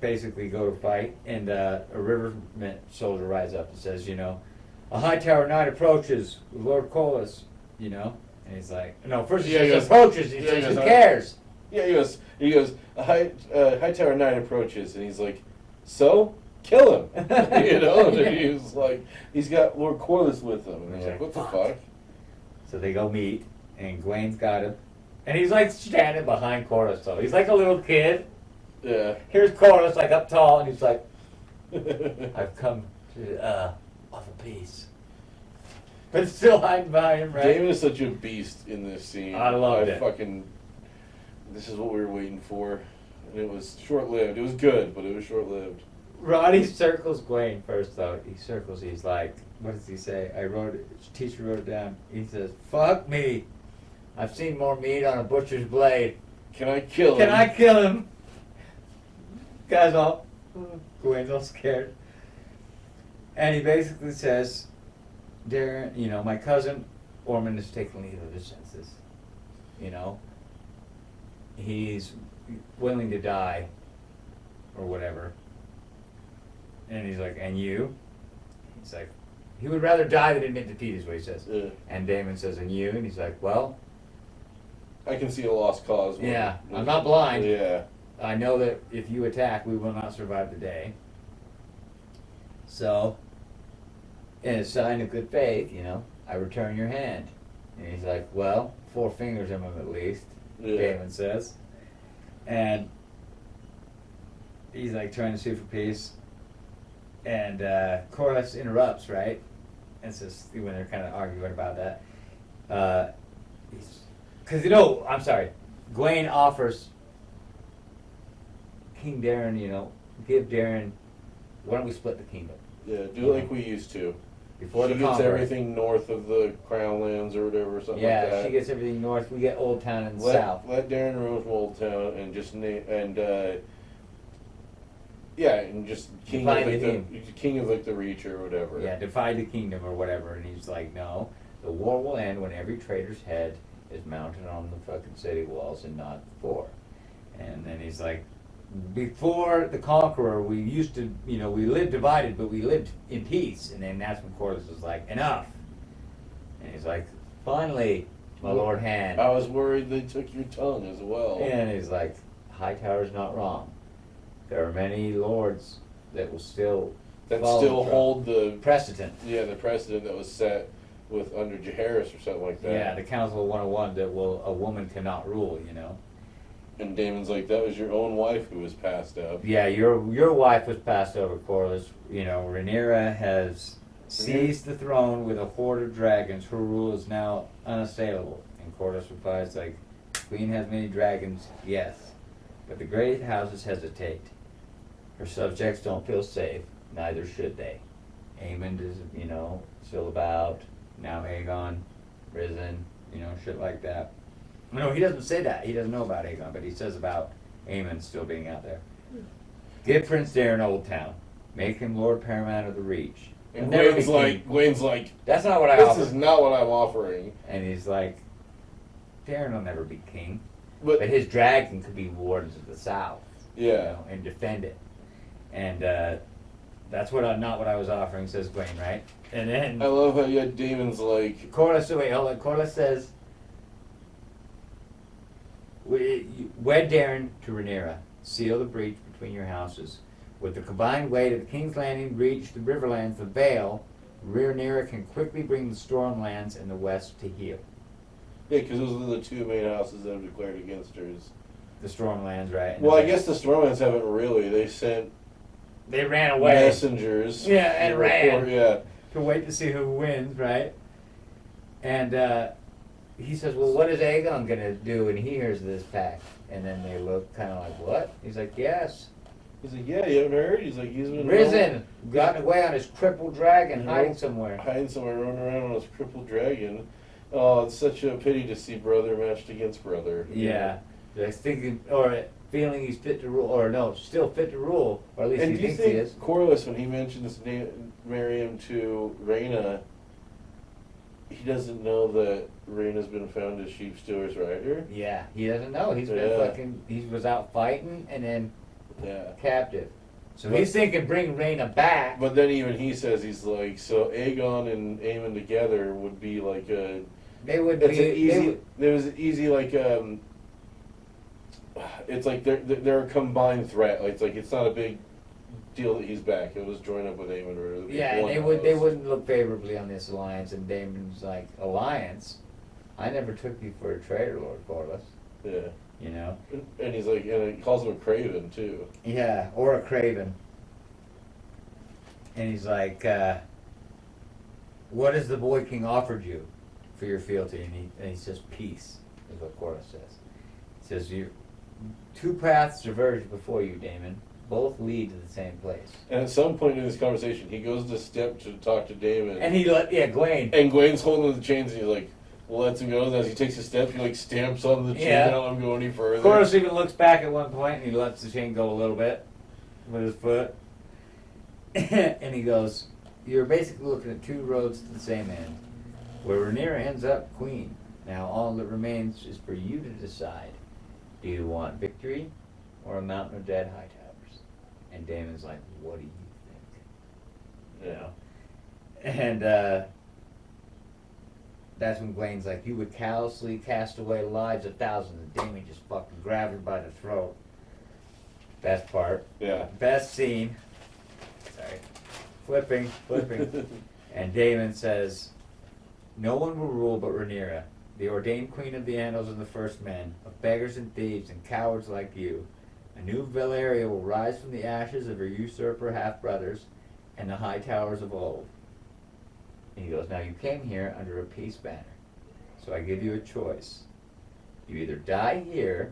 basically go to fight. And a riverman soldier rides up and says, you know, "A Hightower knight approaches with Lord Colas," you know. And he's like, no, first he says approaches. He says, "Who cares?" Yeah, he goes, "A Hightower knight approaches," and he's like, "So? Kill him." You know? And he was like, he's got Lord Corlys with him. And he's like, "What the fuck?" So they go meet, and Gwain's got him. And he's like standing behind Corlys, though. He's like a little kid. Yeah. Here's Corlys, like up tall, and he's like, "I've come to offer peace." But still hiding behind him, right? Damon is such a beast in this scene. I loved it. This is what we were waiting for. And it was short-lived. It was good, but it was short-lived. Roddy circles Gwain first, though. He's like, what does he say? Teacher wrote it down. He says, "Fuck me. I've seen more meat on a butcher's blade. Can I kill him? Can I kill him?" Guy's all, Gwain's all scared. And he basically says, "Darren, you know, my cousin Ormond is taking leave of his senses. You know, he's willing to die, or whatever." And he's like, "And you?" He's like, "He would rather die than admit defeat," is what he says. Yeah. And Damon says, "And you?" And he's like, "Well, I can see a lost cause. yeah, I'm not blind. Yeah. I know that if you attack, we will not survive the day. So, in a sign of good faith, you know, I return your hand." And he's like, "Well, 4 fingers in him at least," Yeah. Damon says. And he's like trying to sue for peace. And Corlys interrupts, right? it's just when they're kind of arguing about that. Because I'm sorry, Gawain offers King Darren, give Darren, why don't we split the kingdom? Yeah, do like we used to. Before She the gets conqueror. everything north of the Crown Lands or whatever, something like Yeah, that. she gets everything north, we get Old Town and south. Let Darren rule from Old Town and just and just king of, Divide like, the king of like the Reach or whatever. Yeah, divide the kingdom or whatever. And he's like, no, the war will end when every traitor's head is mounted on the fucking city walls and not before. And then he's like, before the conqueror, we used to, we lived divided, but we lived in peace. And then that's when Corlys was like, enough. And he's like, finally, my lord hand. I was worried they took your tongue as well. And he's like, Hightower's not wrong. There are many lords that will still hold the precedent. Yeah, the precedent that was set with under Jaehaerys or something like that. Yeah, the Council of 101 that a woman cannot rule, And Daemon's like, that was your own wife who was passed up. Yeah, your wife was passed over, Corlys. Rhaenyra has seized the throne with a horde of dragons. Her rule is now unassailable. And Corlys replies like, Queen has many dragons, yes, but the great houses hesitate. Her subjects don't feel safe, neither should they. Aemond is, still about, now Aegon, risen, shit like that. No, he doesn't say that. He doesn't know about Aegon, but he says about Aemon still being out there. Give Prince Darren Old Town. Make him Lord Paramount of the Reach. And Never Gwen's like, that's not what I this offer. is not what I'm offering. And he's like, Darren will never be king. But his dragon could be wardens of the south. yeah. And defend it. And that's not what I was offering, says Gwaine, right? And then I love how Daemon's like, Corlys says, wed Darren to Rhaenyra, seal the breach between your houses. With the combined weight of the King's Landing, Reach, the Riverlands, the Vale, Rhaenyra can quickly bring the Stormlands in the west to heel. yeah, because those are the two main houses that have declared against her. The Stormlands, right? Well, I guess the Stormlands haven't really. They sent they ran away. Messengers. Yeah, and to ran. report, yeah. To wait to see who wins, right? And he says, well, what is Aegon going to do when he hears this fact? And then they look kind of like, what? He's like, yes. He's like, yeah, you haven't heard? He's like, he's been Risen, gotten away on his crippled dragon, hiding Nope. somewhere. Hiding somewhere, running around on his crippled dragon. Oh, it's such a pity to see brother matched against brother. Yeah. Just thinking, or feeling he's fit to rule, or no, still fit to rule, or at least And he do you thinks he think is. Corlys, when he mentions marry him to Rhaena, he doesn't know that Rhaena's been found as sheep stealer's rider? Yeah, he doesn't know. He's been Yeah. he was out fighting and then Yeah. captive. So But- he's thinking bring Rhaena back. But then even he says, he's like, so Aegon and Aemon together would be like a... They would It's be, an easy... There was an easy, like, it's like they're a combined threat. Like, it's not a big deal that he's back. It was joined up with Aemon. Or yeah, one and house. they wouldn't look favorably on this alliance. And Daemon's like, alliance? I never took you for a traitor, Lord Corlys. Yeah. And he's like, and he calls him a craven too. Yeah, or a craven. And he's like, what has the boy king offered you for your fealty? And he says, peace, is what Corlys says. He says, two paths diverge before you, Daemon. Both lead to the same place. And at some point in this conversation, he goes to step to talk to Daemon. And Gwaine. And Gwain's holding the chains, and he's like, lets him go. And as he takes a step, he like stamps on the chain. Yeah. I don't let him go any further. Corlys even looks back at one point, and he lets the chain go a little bit with his foot. And he goes, you're basically looking at two roads to the same end. Where Rhaenyra ends up queen. Now all that remains is for you to decide. Do you want victory or a mountain of dead high towers? And Daemon's like, what do you think? And that's when Gwaine's like, you would callously cast away the lives of thousands. And Daemon just fucking grabbed her by the throat. Best part. Yeah. Best scene. Sorry. Flipping. And Daemon says, no one will rule but Rhaenyra, the ordained queen of the Andals and the First Men, of beggars and thieves and cowards like you. A new Valyria will rise from the ashes of her usurper half-brothers and the high towers of old. And he goes, now you came here under a peace banner. So I give you a choice. You either die here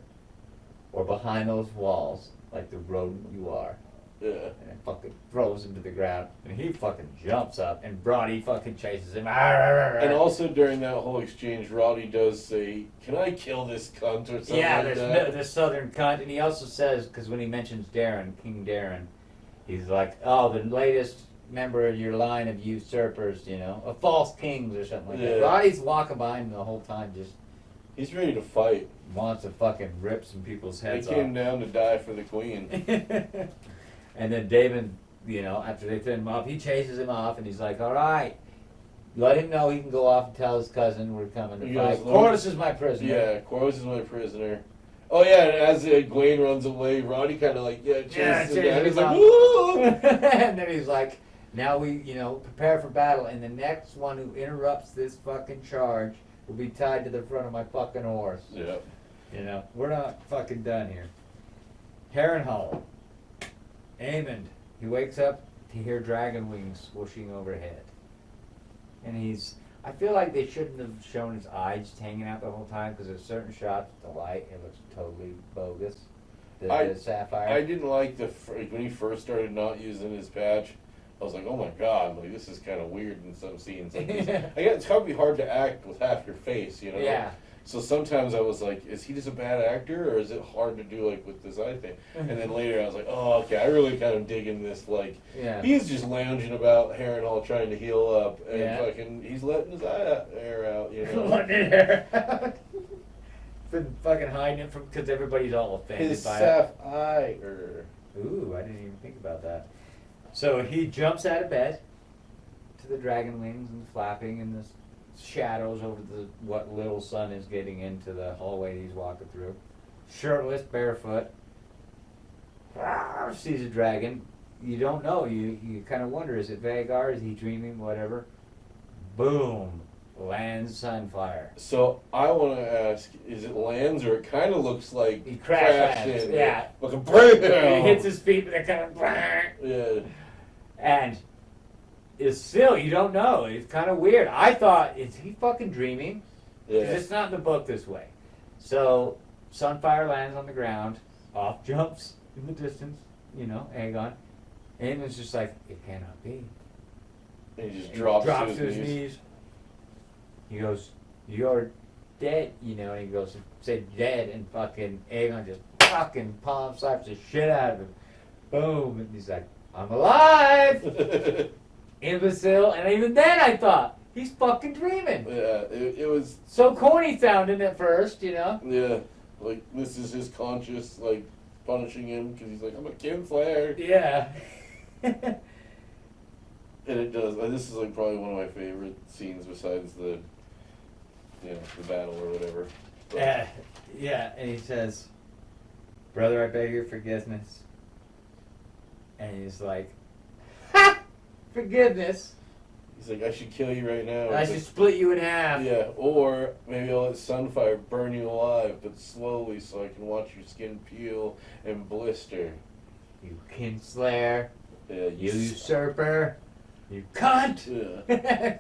or behind those walls like the rodent you are. Yeah. And it fucking throws him to the ground. And he fucking jumps up and Roddy fucking chases him. And also during that whole exchange, Roddy does say, "Can I kill this cunt?" or something yeah, like there's that. the southern cunt. And he also says, because when he mentions Darren, King Darren, he's like, oh, the latest member of your line of usurpers, you know, of false kings or something like that. Yeah. Roddy's walking by him the whole time, just He's ready to fight. wants to fucking rip some people's He heads came off. down to die for the queen. And then David, you know, after they fend him off, he chases him off and he's like, all right, let him know he can go off and tell his cousin we're coming to He fight. goes, Corliss is my prisoner. Yeah, Corliss is my prisoner. Oh yeah, and as Gwaine runs away, Roddy kind of like chases him down. He's like, "Woo!" And then he's like, now we, you know, prepare for battle, and the next one who interrupts this fucking charge will be tied to the front of my fucking horse. Yeah. You know, we're not fucking done here. Harrenhal, Aemond, he wakes up to hear dragon wings swooshing overhead. And I feel like they shouldn't have shown his eyes hanging out the whole time, because there's certain shots with the light, it looks totally bogus. The sapphire. I didn't like when he first started not using his patch. I was like, oh my god, like this is kind of weird in some scenes. Like this, I guess it's probably hard to act with half your face, you know. Yeah. So sometimes I was like, is he just a bad actor, or is it hard to do like with this eye thing? And then later I was like, oh, okay, I really kind of digging this. Like, Yeah. he's just lounging about Harrenhal trying to heal up, and Yeah. fucking, he's letting his air out, you know. Letting it air out. Been fucking hiding it from, because everybody's all offended His by sapphire. Ooh, I didn't even think about that. So he jumps out of bed to the dragon wings and flapping and the shadows over what little sun is getting into the hallway he's walking through. Shirtless, barefoot. Sees a dragon. You don't know. You kind of wonder, is it Vagar? Is he dreaming? Whatever. Boom. Lands Sunfire. So I want to ask, is it lands, or it kind of looks like He crash lands, in, yeah. like a break. He hits his feet, but it kind of... Yeah. And it's still, you don't know. It's kind of weird. I thought, is he fucking dreaming? 'Cause Yeah. it's not in the book this way. So, Sunfire lands on the ground. Off jumps in the distance, you know, Aegon. Aegon's just like, it cannot be. And he just And drops to to his knees. He goes, you're dead, you know, and he goes, say dead, and fucking Aegon just fucking palm slaps the shit out of him. Boom, and he's like, I'm alive! Imbecile, and even then I thought, he's fucking dreaming. Yeah, it was, So corny sounding at first, you know? yeah, like, this is his conscious, like, punishing him, because he's like, I'm a kinslayer. Yeah. And it does, this is, like, probably one of my favorite scenes besides the, you know, the battle or whatever. But- Yeah, and he says, brother, I beg your forgiveness. And he's like, ha! Forgiveness? He's like, I should kill you right now. I It's should like, split you in half. yeah, or maybe I'll let Sunfire burn you alive, but slowly, so I can watch your skin peel and blister. You kinslayer, Yeah, you usurper, you cunt! Yeah.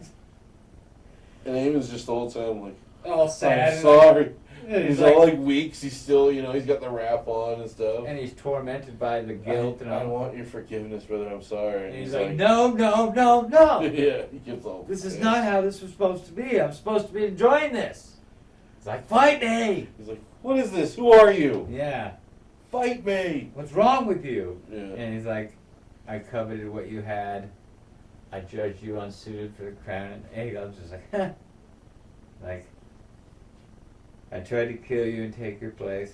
And he was just the whole time like, All sad. I'm sorry. And He's like- all like weak. He's still, you know, he's got the wrap on and stuff. And he's tormented by the guilt. and I all. want your forgiveness, brother. I'm sorry. And he's like, no, no, no, no! Yeah, he gets all. This is pissed. not how this was supposed to be. I'm supposed to be enjoying this. It's like, fight me! He's like, what is this? Who are you? Yeah. Fight me. What's wrong with you? Yeah. And he's like, I coveted what you had. I judged you unsuited for the crown. And Aegon's just like, huh. Like, I tried to kill you and take your place.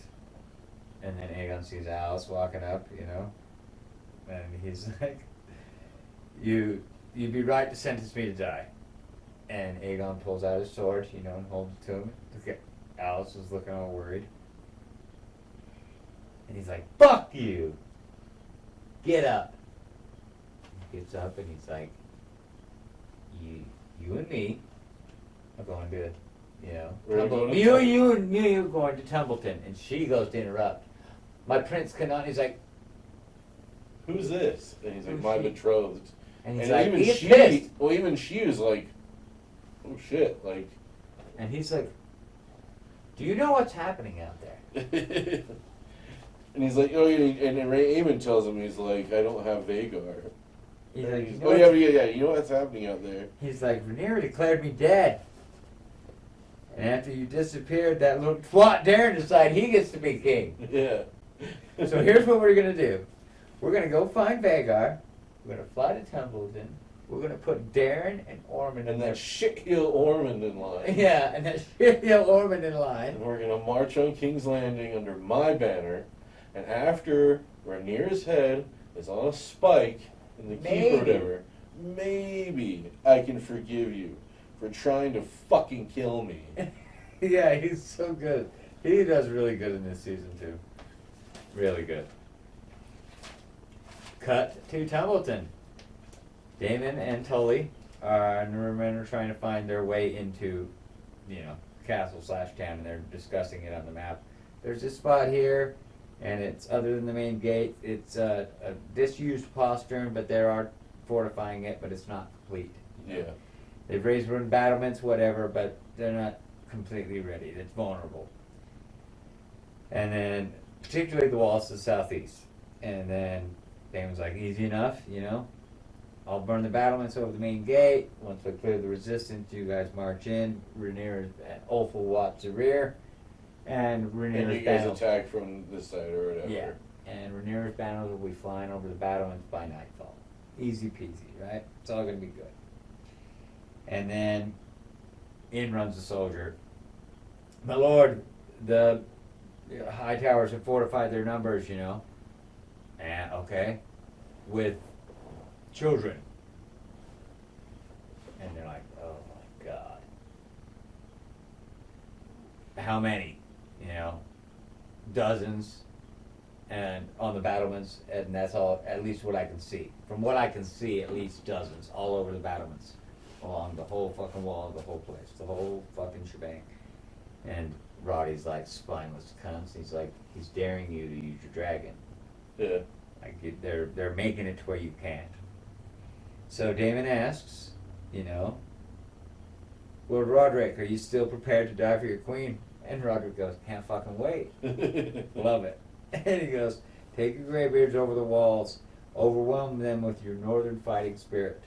And then Aegon sees Alice walking up, you know. And he's like, you'd be right to sentence me to die. And Aegon pulls out his sword, you know, and holds it to him. Look at Alice is looking all worried. And he's like, fuck you! Get up! He gets up and he's like, you and me are going to, you know, We're going to you and me are going to Tumbleton. And she goes to interrupt. My prince cannot, he's like, Who's this? And he's like, Who's my she? betrothed. and he's And like, even he gets she, pissed. well, even she was like, oh shit, like. And he's like, do you know what's happening out there? And he's like, oh, and then Ray Eamon tells him, he's like, I don't have Vagar. He's like, you know oh yeah, you know what's happening out there. He's like, Rhaenyra declared me dead. And after you disappeared, that little twat Darren decided he gets to be king. Yeah. So here's what we're going to do. We're going to go find Vagar. We're going to fly to Tumbleton. We're going to put Darren and Ormond in And there. that shitheel Ormond in line. Yeah, and that shitheel Ormond in line. And we're going to march on King's Landing under my banner. And after Rhaenyra's head is on a spike in the keep or whatever, maybe I can forgive you for trying to fucking kill me. Yeah, he's so good. He does really good in this season, too. Really good. Cut to Tumbleton. Daemon and Tully are trying to find their way into, castle/town, and they're discussing it on the map. There's this spot here, and it's, other than the main gate, it's a disused postern, but they are fortifying it, but it's not complete. Yeah. They've raised wooden battlements, whatever, but they're not completely ready. It's vulnerable. And then, particularly the walls to the southeast. And then Damon's like, easy enough, I'll burn the battlements over the main gate. Once we clear the resistance, you guys march in. Rhaenyra's and Ulf will watch the rear. And Rhaenyra's And you guys attack from this side or whatever. Yeah. And Rhaenyra's banners will be flying over the battlements by nightfall. Easy peasy, right? It's all going to be good. And then in runs the soldier. My lord, the high towers have fortified their numbers, And, okay, with children. And they're like, oh my God. How many? Dozens. And on the battlements, and that's all, at least what I can see. From what I can see, at least dozens, all over the battlements. Along the whole fucking wall of the whole place. The whole fucking shebang. And Roddy's like, spineless cunts. He's like, he's daring you to use your dragon. Yeah. Like, they're making it to where you can't. So Daemon asks, Lord Roderick, are you still prepared to die for your queen? And Roderick goes, can't fucking wait. Love it. And he goes, take your graybeards over the walls, overwhelm them with your northern fighting spirit,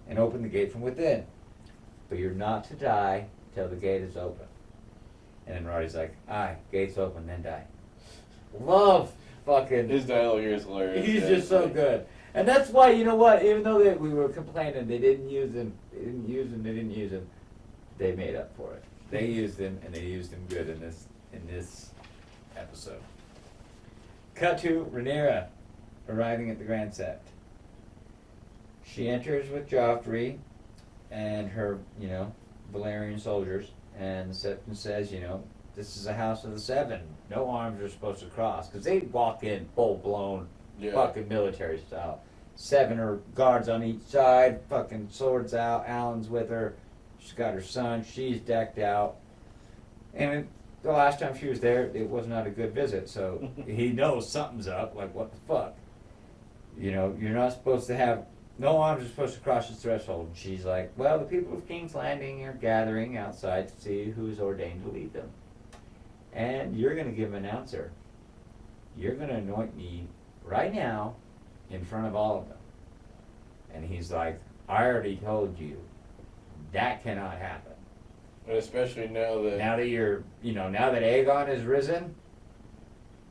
and open the gate from within. But you're not to die till the gate is open. And then Roddy's like, aye, gate's open, then die. Love fucking... His dialogue here is hilarious. He's just so good. And that's why, you know what, even though we were complaining they didn't use him, they made up for it. They used him, and they used him good in this episode. Cut to Rhaenyra arriving at the Grand Sept. She enters with Joffrey and her, Valyrian soldiers, and the Septon says, this is a house of the seven. No arms are supposed to cross, because they walk in full-blown fucking military style. 7 are guards on each side, fucking swords out, Alan's with her, she's got her son, she's decked out. And the last time she was there, it was not a good visit, so he knows something's up, like what the fuck. You're not supposed to have, no arms are supposed to cross the threshold. And she's like, well, the people of King's Landing are gathering outside to see who's ordained to lead them. And you're going to give an answer. You're going to anoint me right now in front of all of them. And he's like, I already told you, that cannot happen. And especially now that you're, now that Aegon has risen,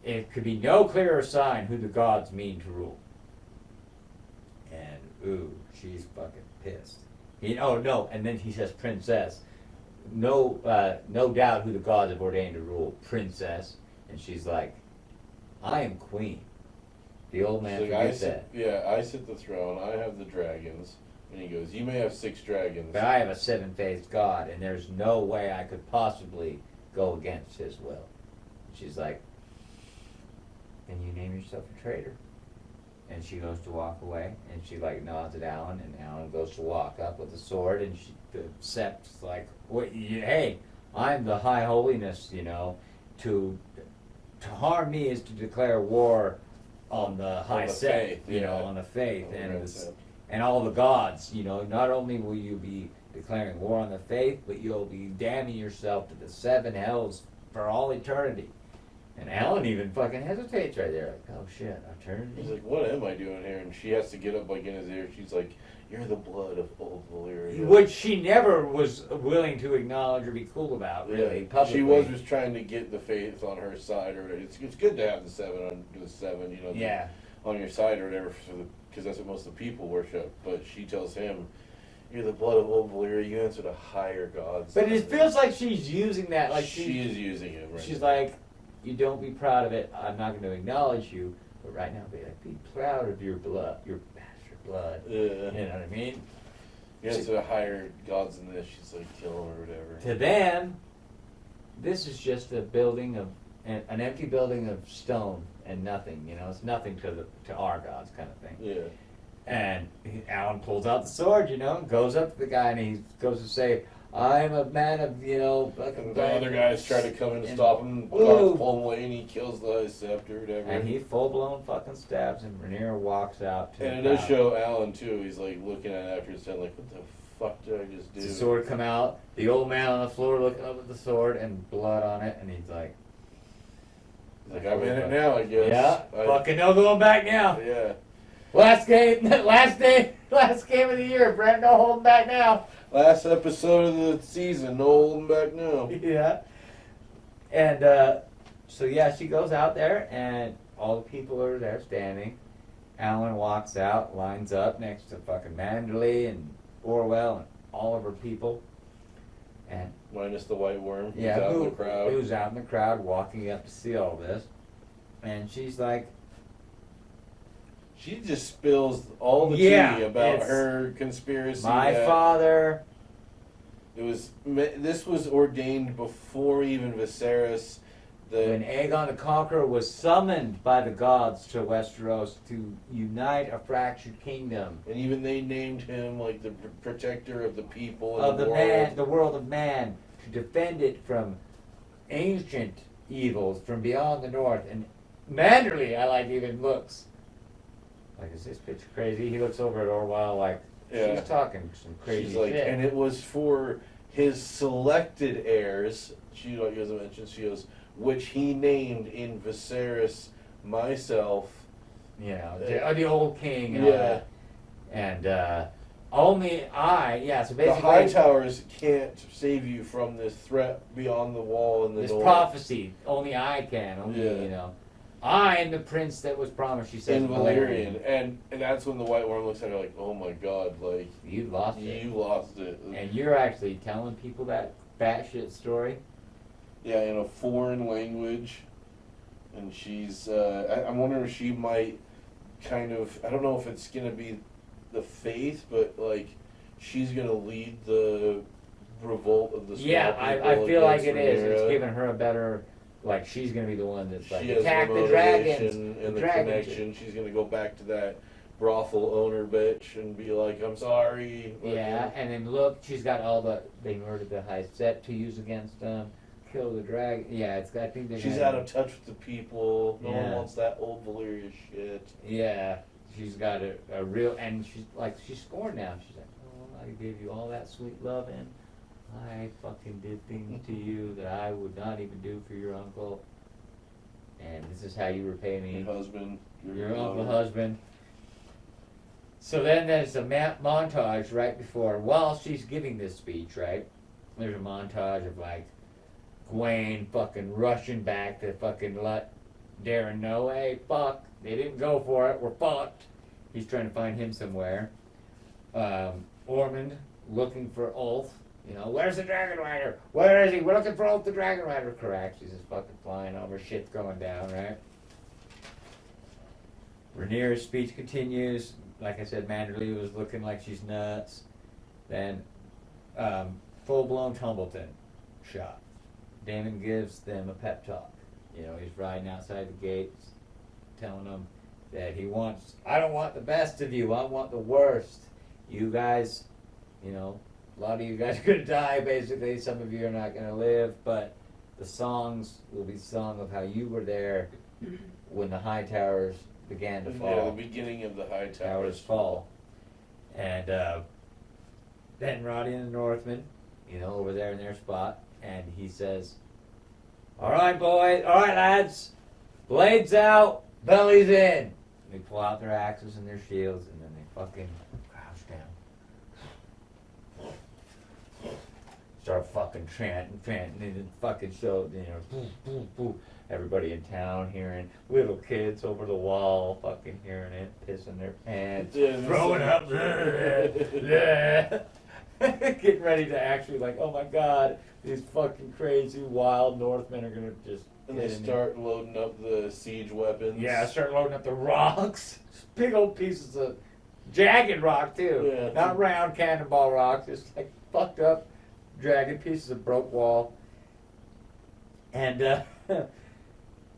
it could be no clearer sign who the gods mean to rule. And, ooh, she's fucking pissed. And then he says princess. No doubt who the gods have ordained to rule, princess. And she's like, I am queen. The old man forgets that. Yeah, I sit the throne, I have the dragons. And he goes, you may have 6 dragons. But I have a 7-faced god, and there's no way I could possibly go against his will. She's like, then you name yourself a traitor. And she goes to walk away, and she nods at Alan, and Alan goes to walk up with a sword, and the Sept's like, hey, I'm the high holiness, to harm me is to declare war on the high Sept, on the faith, and all the gods, not only will you be declaring war on the faith, but you'll be damning yourself to the 7 hells for all eternity. And Alan even fucking hesitates right there, like, oh shit, eternity? He's like, what am I doing here? And she has to get up like in his ear. She's like, you're the blood of old Valyria. Which she never was willing to acknowledge or be cool about, really, publicly. She was just trying to get the faith on her side, or whatever. It's good to have the 7, you know, Yeah. on your side or whatever, because that's what most of the people worship. But she tells him, you're the blood of old Valyria, you answer to higher gods. But it feels like she's using that, like she is using it, right? She's like, you don't be proud of it, I'm not going to acknowledge you, but right now be like, be proud of your blood, your bastard blood. Yeah. You know what I mean? You answer to higher gods than this, she's like, kill him or whatever. To them, this is just a building of, an empty building of stone and nothing, you know, it's nothing to our gods kind of thing. Yeah. And Alan pulls out the sword, you know, goes up to the guy and he goes to say, I'm a man of, you know, fucking. The other guys try to come in and stop him, Woo! guards pull him away, and he kills the scepter, whatever. And he full blown fucking stabs him. Rhaenyra walks out to And it the does crowd. show Alan too. He's like looking at it after it's done, like, what the fuck did I just do? The sword come out, the old man on the floor looking up at the sword and blood on it, and he's like, He's like, I'm in it now, I guess. yeah, fucking no going back now. Yeah. Last game of the year, Brent, no holding back now. Last episode of the season, no holding back now. Yeah. And so yeah, she goes out there and all the people are there standing. Alan walks out, lines up next to fucking Manderley and Orwell and all of her people. And Minus the white worm, who's yeah, out in the crowd. who's out in the crowd walking up to see all this. And she's like, She just spills all the Yeah, tea about it's her conspiracy. my that father. This was ordained before even Viserys. When Aegon the Conqueror was summoned by the gods to Westeros to unite a fractured kingdom And even they named him like the protector of the people of and the world. man, the world of man, to defend it from ancient evils from beyond the north. And Manderley, I like, even looks like, is this bitch crazy? He looks over at Orwell like, Yeah. she's talking some crazy She's like, shit. and it was for his selected heirs. She like doesn't mention. She goes, which he named in Viserys myself. You know, the old king and all Yeah. that. And only so The basically, High Towers can't save you from this threat beyond the wall in the this north. prophecy, only I can, Yeah. you know. I am the prince that was promised, she says. In Valyrian, and that's when the White Worm looks at her like, oh my god, like You lost it. you lost it. And you're actually telling people that batshit story? Yeah, in a foreign language, and she's. I'm wondering if she might kind of. I don't know if it's gonna be the faith, but like she's gonna lead the revolt of the small Yeah, people I feel like it against is. It's Rhaenyra. giving her a better, like, she's gonna be the one that's like, She has attack the the dragons. motivation and the dragons. connection. She's gonna go back to that brothel owner bitch and be like, I'm sorry. Yeah, and then look, she's got all they murdered the High Sept to use against them, kill the dragon. Yeah, I think they're She's gonna- out of touch with the people. No one Yeah. wants that old Valyria shit. Yeah, she's got a real, and she's scorned now. She's like, oh, I gave you all that sweet loving. I fucking did things to you that I would not even do for your uncle. And this is how you repay me. Your husband. Your uncle husband. So then there's a montage right before, while she's giving this speech, right? There's a montage of like Gwaine fucking rushing back to fucking let Darren know, hey, fuck, they didn't go for it, we're fucked. He's trying to find him somewhere. Ormond looking for Ulf. You know, where's the Dragon Rider? Where is he? We're looking for Ulf the Dragon Rider. Correct. He's just fucking flying over. Shit's going down, right? Rhaenyra's speech continues. Like I said, Manderley was looking like she's nuts. Then, full-blown Tumbleton shot. Daemon gives them a pep talk. You know, he's riding outside the gates, telling them that I don't want the best of you, I want the worst. You guys, you know, a lot of you guys are going to die, basically. Some of you are not going to live, but the songs will be sung of how you were there when the High Towers began to fall. Yeah, the beginning of the High Towers fall. And then Roddy and the Northman, you know, over there in their spot, and he says, all right, boys, all right, lads, blades out, bellies in. They pull out their axes and their shields, and then they fucking crouch down. Start fucking chanting, and then fucking show, you know, boo, boo, boo. Everybody in town hearing, little kids over the wall fucking hearing it, pissing their pants, throwing up, getting ready to actually like, oh my god, these fucking crazy wild Northmen are gonna just. And they start loading up the siege weapons. Yeah, start loading up the rocks, big old pieces of jagged rock too, Yeah. not round cannonball rocks, just like fucked up, jagged pieces of broke wall, and.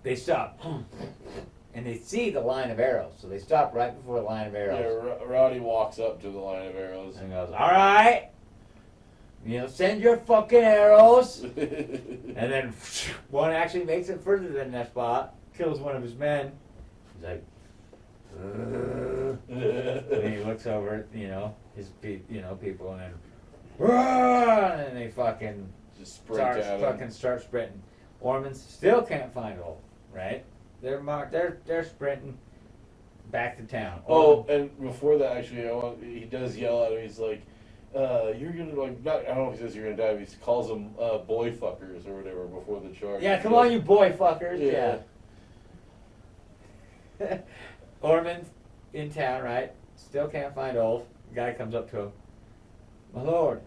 They stop, and they see the line of arrows. So they stop right before the line of arrows. Yeah, Roddy walks up to the line of arrows. And goes, all right, you know, send your fucking arrows. And then one actually makes it further than that spot, kills one of his men. He's like, and he looks over at, you know, his people, and then, and they fucking just sprint at him. Start sprinting. Ormond still can't find Ulf, right? They're sprinting back to town. Oh, and before that, actually, he does yell at him. He's like, "You're gonna like not." I don't know if he says you're gonna die. But he calls them boy fuckers or whatever before the charge. Yeah, come on, you boy fuckers. Yeah. Ormond's in town, right? Still can't find Ulf. The guy comes up to him. My lord,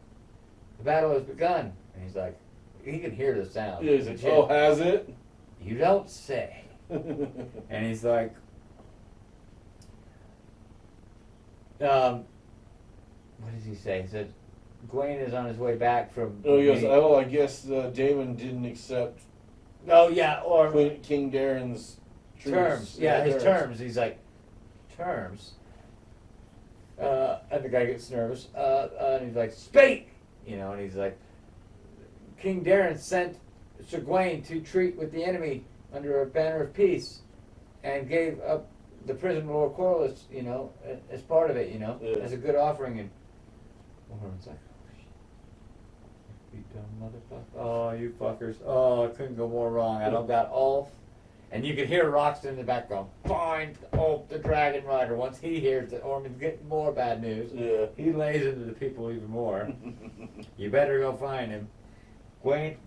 the battle has begun. And he's like, he can hear the sound. Yeah, he's like, oh, has it? You don't say. And he's like, what does he say? He said, Gawain is on his way back from. Oh, he goes, oh, I guess Damon didn't accept. Oh yeah, or King Darren's terms. Yeah, his terms. He's like, terms. And the guy gets nervous. And he's like, speak! You know, and he's like, King Darren sent Sir Gawain to treat with the enemy under a banner of peace, and gave up the prison of Lord Corlys, you know, as part of it, you know, as a good offering. And Ormond's like, oh, you dumb motherfucker! Oh, you fuckers! Oh, I couldn't go more wrong. I don't got Ulf. And you could hear Roxton in the background. Find Ulf, the Dragon Rider. Once he hears that Ormond's getting more bad news, he lays into the people even more. You better go find him. Gawain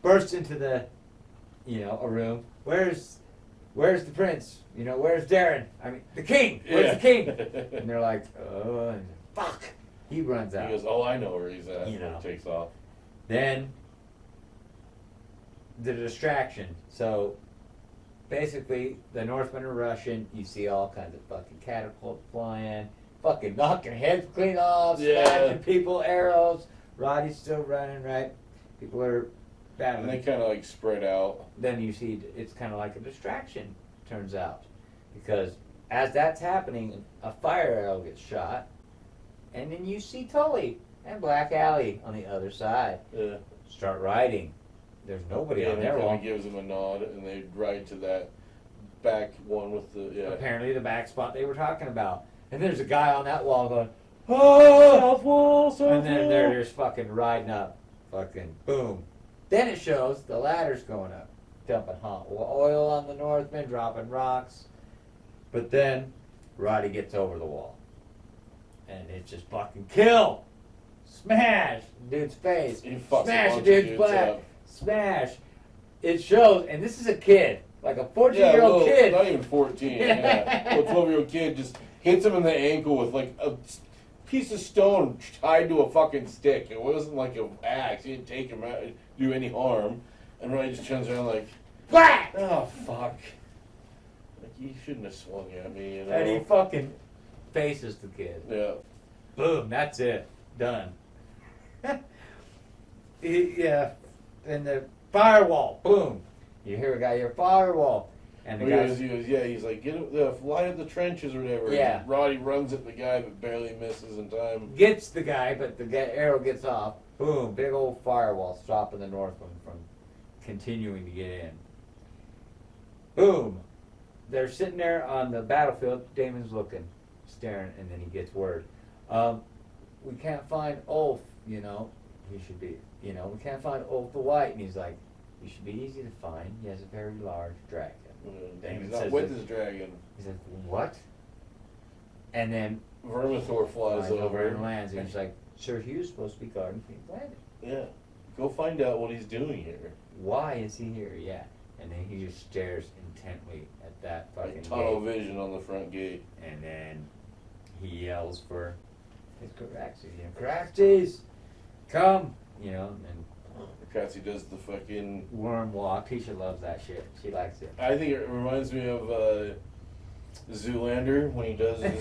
bursts into the, you know, a room. Where's the prince? You know, where's Darren? I mean, the king. Where's the king? And they're like, oh, fuck. He runs out. He goes, oh, I know where he's at. You know. He takes off. Then the distraction. So basically, the Northmen are rushing. You see all kinds of fucking catapults flying, fucking knocking heads clean off, smashing people, arrows. Roddy's still running, right? People are battling. And they kind of like spread out. Then you see it's kind of like a distraction, turns out. Because as that's happening, a fire arrow gets shot. And then you see Tully and Black Alley on the other side. Yeah. Start riding. There's nobody on their wall. And he gives them a nod, and they ride to that back one with the, Apparently the back spot they were talking about. And there's a guy on that wall going, oh! South wall! And then they're just fucking riding up. Fucking boom. Then it shows the ladders going up. Dumping hot oil on the Northmen, dropping rocks. But then Roddy gets over the wall. And it's just fucking kill! Smash! Dude's face. Smash the dude's back. Smash. It shows, and this is a kid. Like a 14-year-old kid. Not even 14. Yeah. A 12-year-old kid just hits him in the ankle with like a piece of stone tied to a fucking stick. It wasn't like an axe. He didn't take him out, do any harm. And Roddy just turns around like, whack! Oh, fuck. Like, you shouldn't have swung at me, you know? And he fucking faces the kid. Yeah. Boom, that's it. Done. Yeah. And the firewall, boom. You hear a guy hear firewall. And the guy he's like, fly at the trenches or whatever. Yeah. And Roddy runs at the guy but barely misses in time. Gets the guy, but the arrow gets off. Boom, big old firewall stopping the Northmen from continuing to get in. Boom. They're sitting there on the battlefield. Damon's looking, staring, and then he gets word. we can't find Ulf, you know. He should be, you know, we can't find Ulf the White. And he's like, he should be easy to find. He has a very large dragon. Damon He's not says with that- his dragon. He's like, what? And then Vermithor flies over and lands. And he's like, Sir Hugh's supposed to be guarding King's Landing. Yeah. Go find out what he's doing here. Why is he here? Yeah. And then he just stares intently at that fucking Like tunnel gate. vision on the front gate. And then he yells for his Caraxes. You know, Caraxes, come! You know, and Cassie does the fucking... worm walk. Tisha loves that shit. She likes it. I think it reminds me of Zoolander when he does his...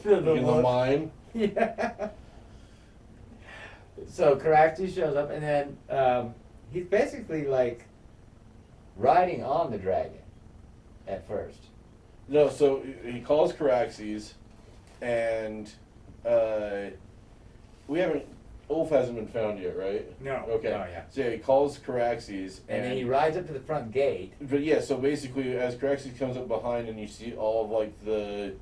in the mine. Yeah. So Caraxes shows up, and then he's basically like riding on the dragon at first. No, so he calls Caraxes, and we haven't... Ulf hasn't been found yet, right? No. Okay. Oh, yeah. So yeah, he calls Caraxes, And then he rides up to the front gate. But yeah, so basically, as Caraxes comes up behind and you see all of like the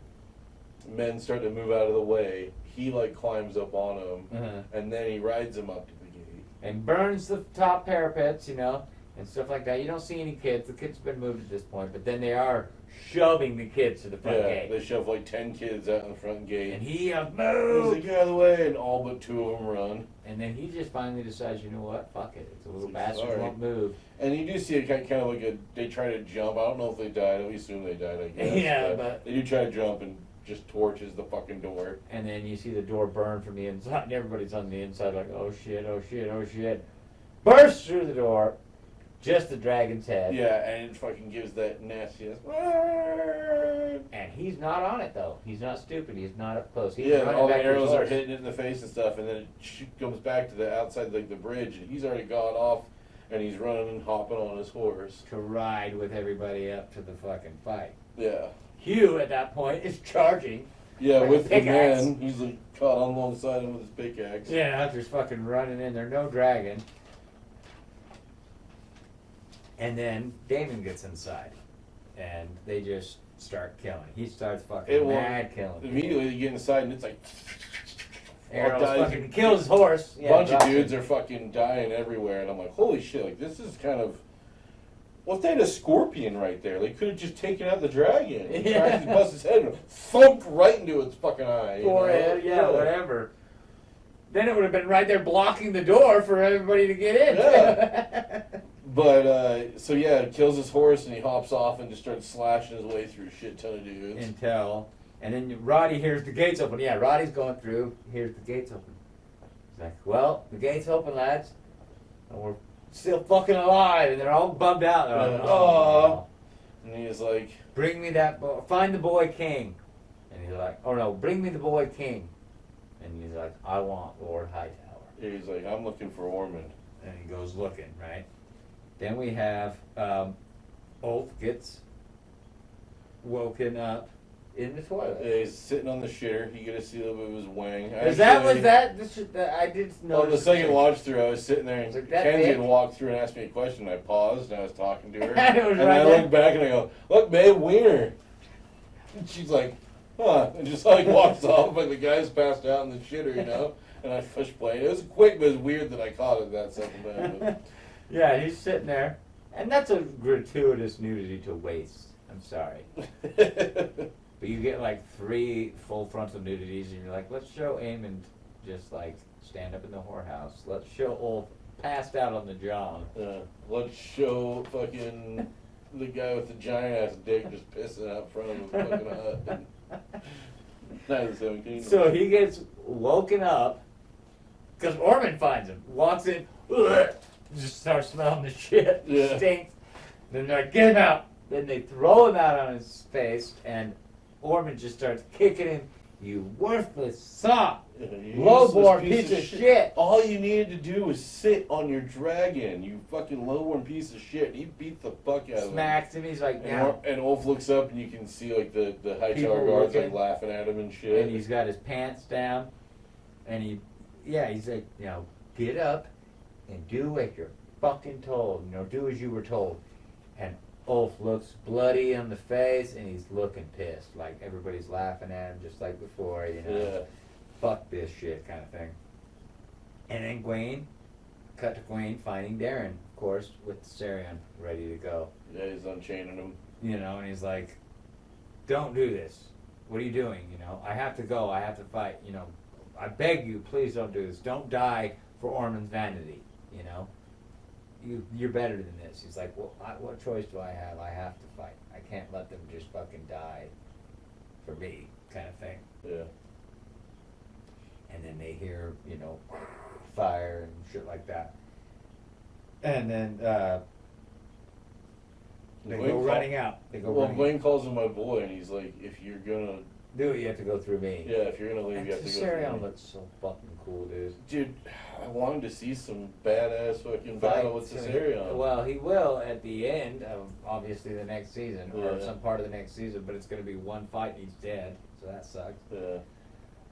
men start to move out of the way, he like climbs up on him, and then he rides him up to the gate. And burns the top parapets, you know, and stuff like that. You don't see any kids. The kids have been moved at this point, but then they are shoving the kids to the front Yeah, gate. they shove like 10 kids out in the front gate. And he yells, He's move! like, get out of the way, and all but 2 of them run. And then he just finally decides, you know what, fuck it. It's a little bastard Sorry. won't move. And you do see it kind of like they try to jump. I don't know if they died. We assume they died, I guess. Yeah, but- they do try to jump and just torches the fucking door. And then you see the door burn from the inside, and everybody's on the inside like, oh shit, oh shit, oh shit. Bursts through the door, just the dragon's head. Yeah, and it fucking gives that nasty ass. And he's not on it though. He's not stupid. He's not up close. He's Yeah, running all the back to his arrows are horse. hitting it in the face and stuff, and then it comes back to the outside, like the bridge, and he's already got off, and he's running and hopping on his horse. To ride with everybody up to the fucking fight. Yeah. Hugh at that point is charging. Yeah, Like a with the pickaxe. man, he's like caught on alongside him with his pickaxe. Yeah, just fucking running in there. No dragon. And then Damon gets inside, and they just start killing. He starts fucking mad killing. Immediately you get inside, and it's like... Arrows all fucking kills his horse. A bunch of dudes are fucking dying everywhere, and I'm like, holy shit, like, this is kind of... What if they had a scorpion right there? They could have just taken out the dragon. Yeah. He busts his head and thumped right into its fucking eye. you know? Forehead, yeah, whatever. Then it would have been right there blocking the door for everybody to get in. Yeah. But, so yeah, it kills his horse, and he hops off and just starts slashing his way through a shit ton of dudes. And then Roddy hears the gates open. Yeah, Roddy's going through, hears the gates open. He's like, well, the gate's open, lads. And we're still fucking alive. And they're all bummed out. They're like, Aw. And he's like, bring me that boy, find the boy king. And he's like, oh no, bring me the boy king. And he's like, I want Lord Hightower. he's like, I'm looking for Ormond. And he goes looking, right? Then we have Ulf gets woken up in the toilet. He's sitting on the shitter. You get to see a little bit of his wang. Is that was that? I didn't know. On the second watch through, I was sitting there, and Like that Kenzie big? had walked through and asked me a question. I paused, and I was talking to her. It was and right I there. look back, and I go, look, babe, wiener. And she's like, huh, and just like walks off, like the guy's passed out in the shitter, you know? And I push play. It was quick, but it was weird that I caught it that second time. Yeah, he's sitting there, and that's a gratuitous nudity to waste. I'm sorry, But but you get like 3 full frontal nudities, and you're like, let's show Eamon just like stand up in the whorehouse. Let's show Ulf passed out on the job. let's show fucking the guy with the giant ass dick just pissing out front of his fucking hut. Night of the 17. So he gets woken up because Ormond finds him, walks in, just starts smelling the shit, Yeah. stinks. Then they're like, get him out. Then they throw him out on his face, and Ormond just starts kicking him. You worthless sop, You low-born useless piece of shit. All you needed to do was sit on your dragon, you fucking low-born piece of shit. He beat the fuck out of him. Smacks him. He's like, And, yeah. and Ulf looks up, and you can see like the People Hightower guards like looking. laughing at him and shit. And he's got his pants down, and he's like, get up and do what you're fucking told. Do as you were told. And Ulf looks bloody on the face, and he's looking pissed. Like, everybody's laughing at him just like before, you know. Yeah. Fuck this shit kind of thing. And then Gawain, cut to Gawain finding Darren, of course, with Sarion ready to go. Yeah, he's unchaining him. You know, and he's like, don't do this. What are you doing? You know, I have to go. I have to fight. You know, I beg you, please don't do this. Don't die for Ormond's vanity. You know, you're better than this. He's like, well, what choice do I have? I have to fight. I can't let them just fucking die for me, kind of thing. Yeah. And then they hear, you know, fire and shit like that. And then they go running out. They go Well, running Blaine out. calls him my boy, and he's like, if you're gonna, Do it, you have to go through me. yeah, if you're gonna leave, And you have to go Sarion through me. looks so fucking cool, dude. Dude, I wanted to see some badass fucking battle with Caesarion. Well, he will at the end of obviously the next season, or Yeah. some part of the next season, but it's going to be one fight and he's dead, so that sucks. Yeah.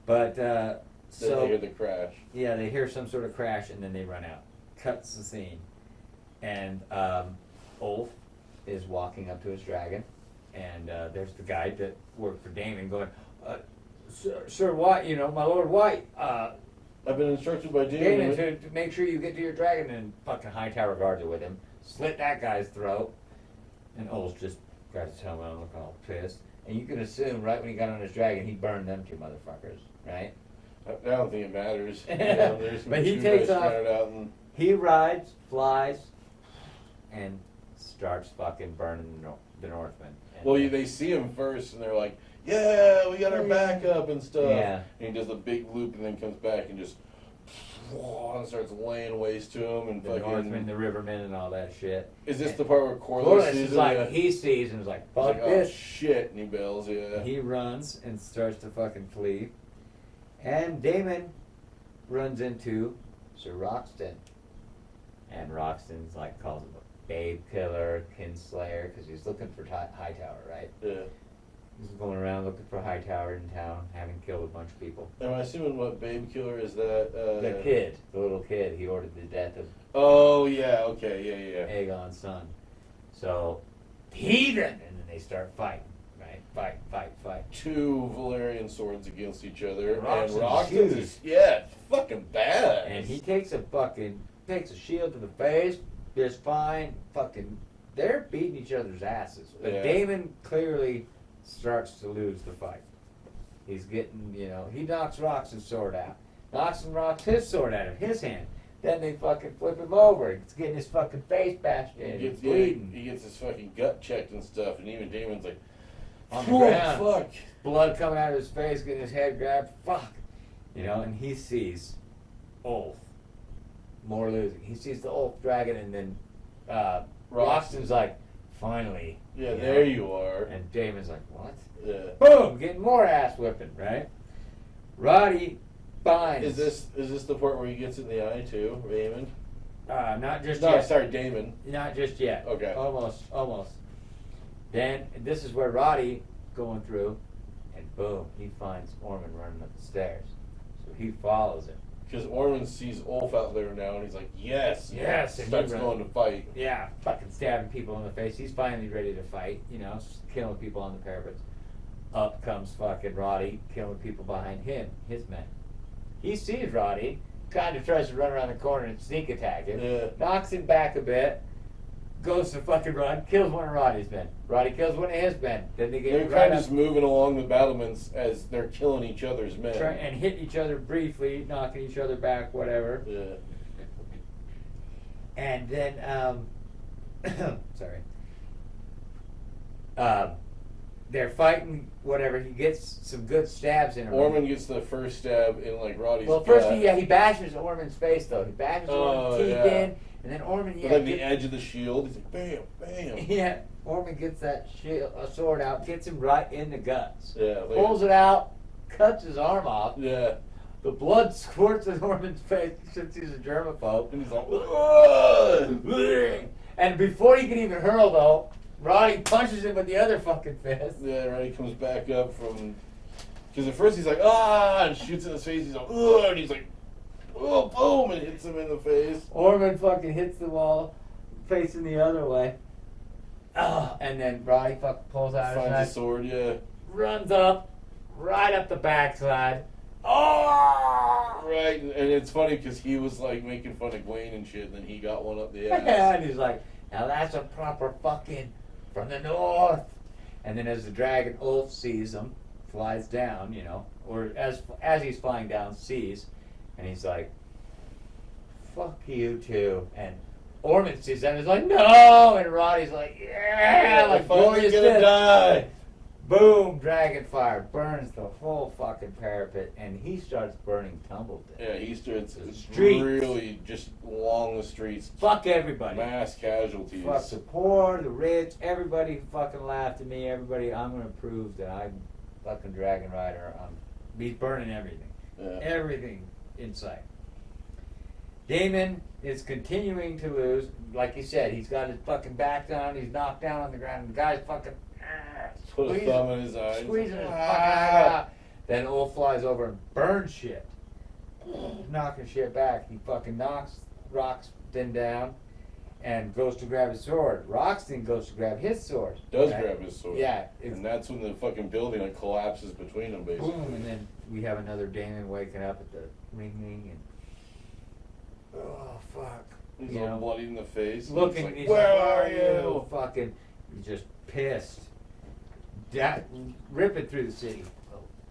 But, Then so, they hear the crash. yeah, they hear some sort of crash and then they run out. Cuts the scene. And Ulf is walking up to his dragon, and there's the guy that worked for Damon going, Sir White, you know, my Lord White, I've been instructed by Damon Damon. to make sure you get to your dragon, and fucking Hightower guards are with him. Slit that guy's throat, and Ulf just grabs his helmet and looking all pissed. And you can assume right when he got on his dragon, he burned them two motherfuckers, right? I don't think it matters. You know, there's some But he two takes guys off. stranded out and He rides, flies, and starts fucking burning the Northmen. And, well, they see him first, and they're like, "Yeah, we got our backup and stuff." Yeah. And he does a big loop, and then comes back and just and starts laying waste to him and the fucking. Northmen, the Rivermen, and all that shit. Is this the part where Corlys Corlys sees is it? like, Yeah. he sees and is like, He's fuck like, "Oh this. shit!" And he bails. Yeah. He runs and starts to fucking flee. And Damon runs into Sir Roxton. And Roxton's like, calls him a babe killer, kinslayer, because he's looking for Hightower, right? Yeah. He's going around looking for Hightower in town, having killed a bunch of people. Am I assuming what Babe Killer is that? The kid, the little kid, he ordered the death of Oh yeah. Okay. Yeah. Aegon's son. So, heathen! And then they start fighting, right? Fight. Two Valerian swords against each other, and Roxton's Roxton's huge. is fucking bad. And he takes a shield to the face, just fine, fucking, they're beating each other's asses. But Yeah. Damon clearly starts to lose the fight. He's getting, you know, he knocks Roxton's sword out. Knocks his sword out of his hand. Then they fucking flip him over. He's getting his fucking face bashed in. He's bleeding. He gets his fucking gut checked and stuff, and even Damon's like, On the "Oh, ground. fuck." Blood coming out of his face, getting his head grabbed. Fuck. You know, and he sees Ulf. More losing. He sees the Ulf dragon, and then Roxton's like, finally. Yeah, you know? there you are. And Damon's like, what? Yeah. Boom! Getting more ass whipping, right? Roddy binds. Is this the part where he gets in the eye too, Damon? Not just No, yet. sorry, Damon. Not just yet. Okay. Almost. Then this is where Roddy going through, and boom, he finds Ormond running up the stairs. So he follows him. Because Ormond sees Ulf out there now, and he's like, yes. Yes, and he Starts runs. going to fight. Yeah, fucking stabbing people in the face. He's finally ready to fight, you know, killing people on the parapets. Up comes fucking Roddy, killing people behind him, his men. He sees Roddy, kind of tries to run around the corner and sneak attack him. Yeah. Knocks him back a bit, goes to fucking run, kills one of Roddy's men. Roddy kills one of his men. Then they They're get kind right of just moving along the battlements as they're killing each other's men. and hit each other briefly, knocking each other back, whatever. Yeah. And then, sorry. They're fighting, whatever. He gets some good stabs in him. Ormond gets the first stab in like Roddy's Well, first gut. he bashes Ormond's face though. He bashes Ormond's teeth yeah. in, and then Ormond But like the edge of the shield, he's like, bam, bam. yeah. Ormond gets that sword out, gets him right in the guts, Yeah. Like, pulls it out, cuts his arm off. Yeah. The blood squirts in Ormond's face since he's a germaphobe. And he's like, Ugh! And before he can even hurl though, Roddy punches him with the other fucking fist. yeah, Roddy comes back up from. Because at first he's like, ah, and shoots in his face. He's like, ugh, and he's like, oh, boom, and hits him in the face. Ormond fucking hits the wall, facing the other way. And then Roddy pulls out his Finds knife, a sword, yeah. runs up, right up the backside. Oh! Right, and it's funny because he was like making fun of Gwen and shit, and then he got one up the ass. And he's like, now that's a proper fucking from the north. And then as the dragon Ulf sees him, flies down, you know, or as he's flying down, sees, and he's like, fuck you too. And Ormond sees that and he's like, no! And Roddy's like, yeah! Like, finally glorious gonna death. die. Boom! Dragon fire burns the whole fucking parapet, and he starts burning Tumbleton. Yeah, he starts The streets. really just along the streets. Fuck everybody. Mass casualties. Fuck the poor, the rich, everybody who fucking laughed at me, everybody, I'm gonna prove that I'm fucking Dragon Rider. He's burning everything. Yeah. Everything in sight. Damon is continuing to lose. Like you said, he's got his fucking back down, he's knocked down on the ground, and the guy's fucking Put a thumb in his eye. squeezing his fucking eye out. Then Ulf flies over and burns shit. Knocking shit back. He fucking knocks Roxton down and goes to grab his sword. Roxton goes to grab his sword. Does right? grab his sword. Yeah. And that's when the fucking building like collapses between them, basically. Boom, and then we have another Damon waking up at the ring and oh fuck. He's You all know, bloody in the face. and looking, it's like, he's where like, are "Oh, you? Fucking, he's just pissed. Ripping through the city.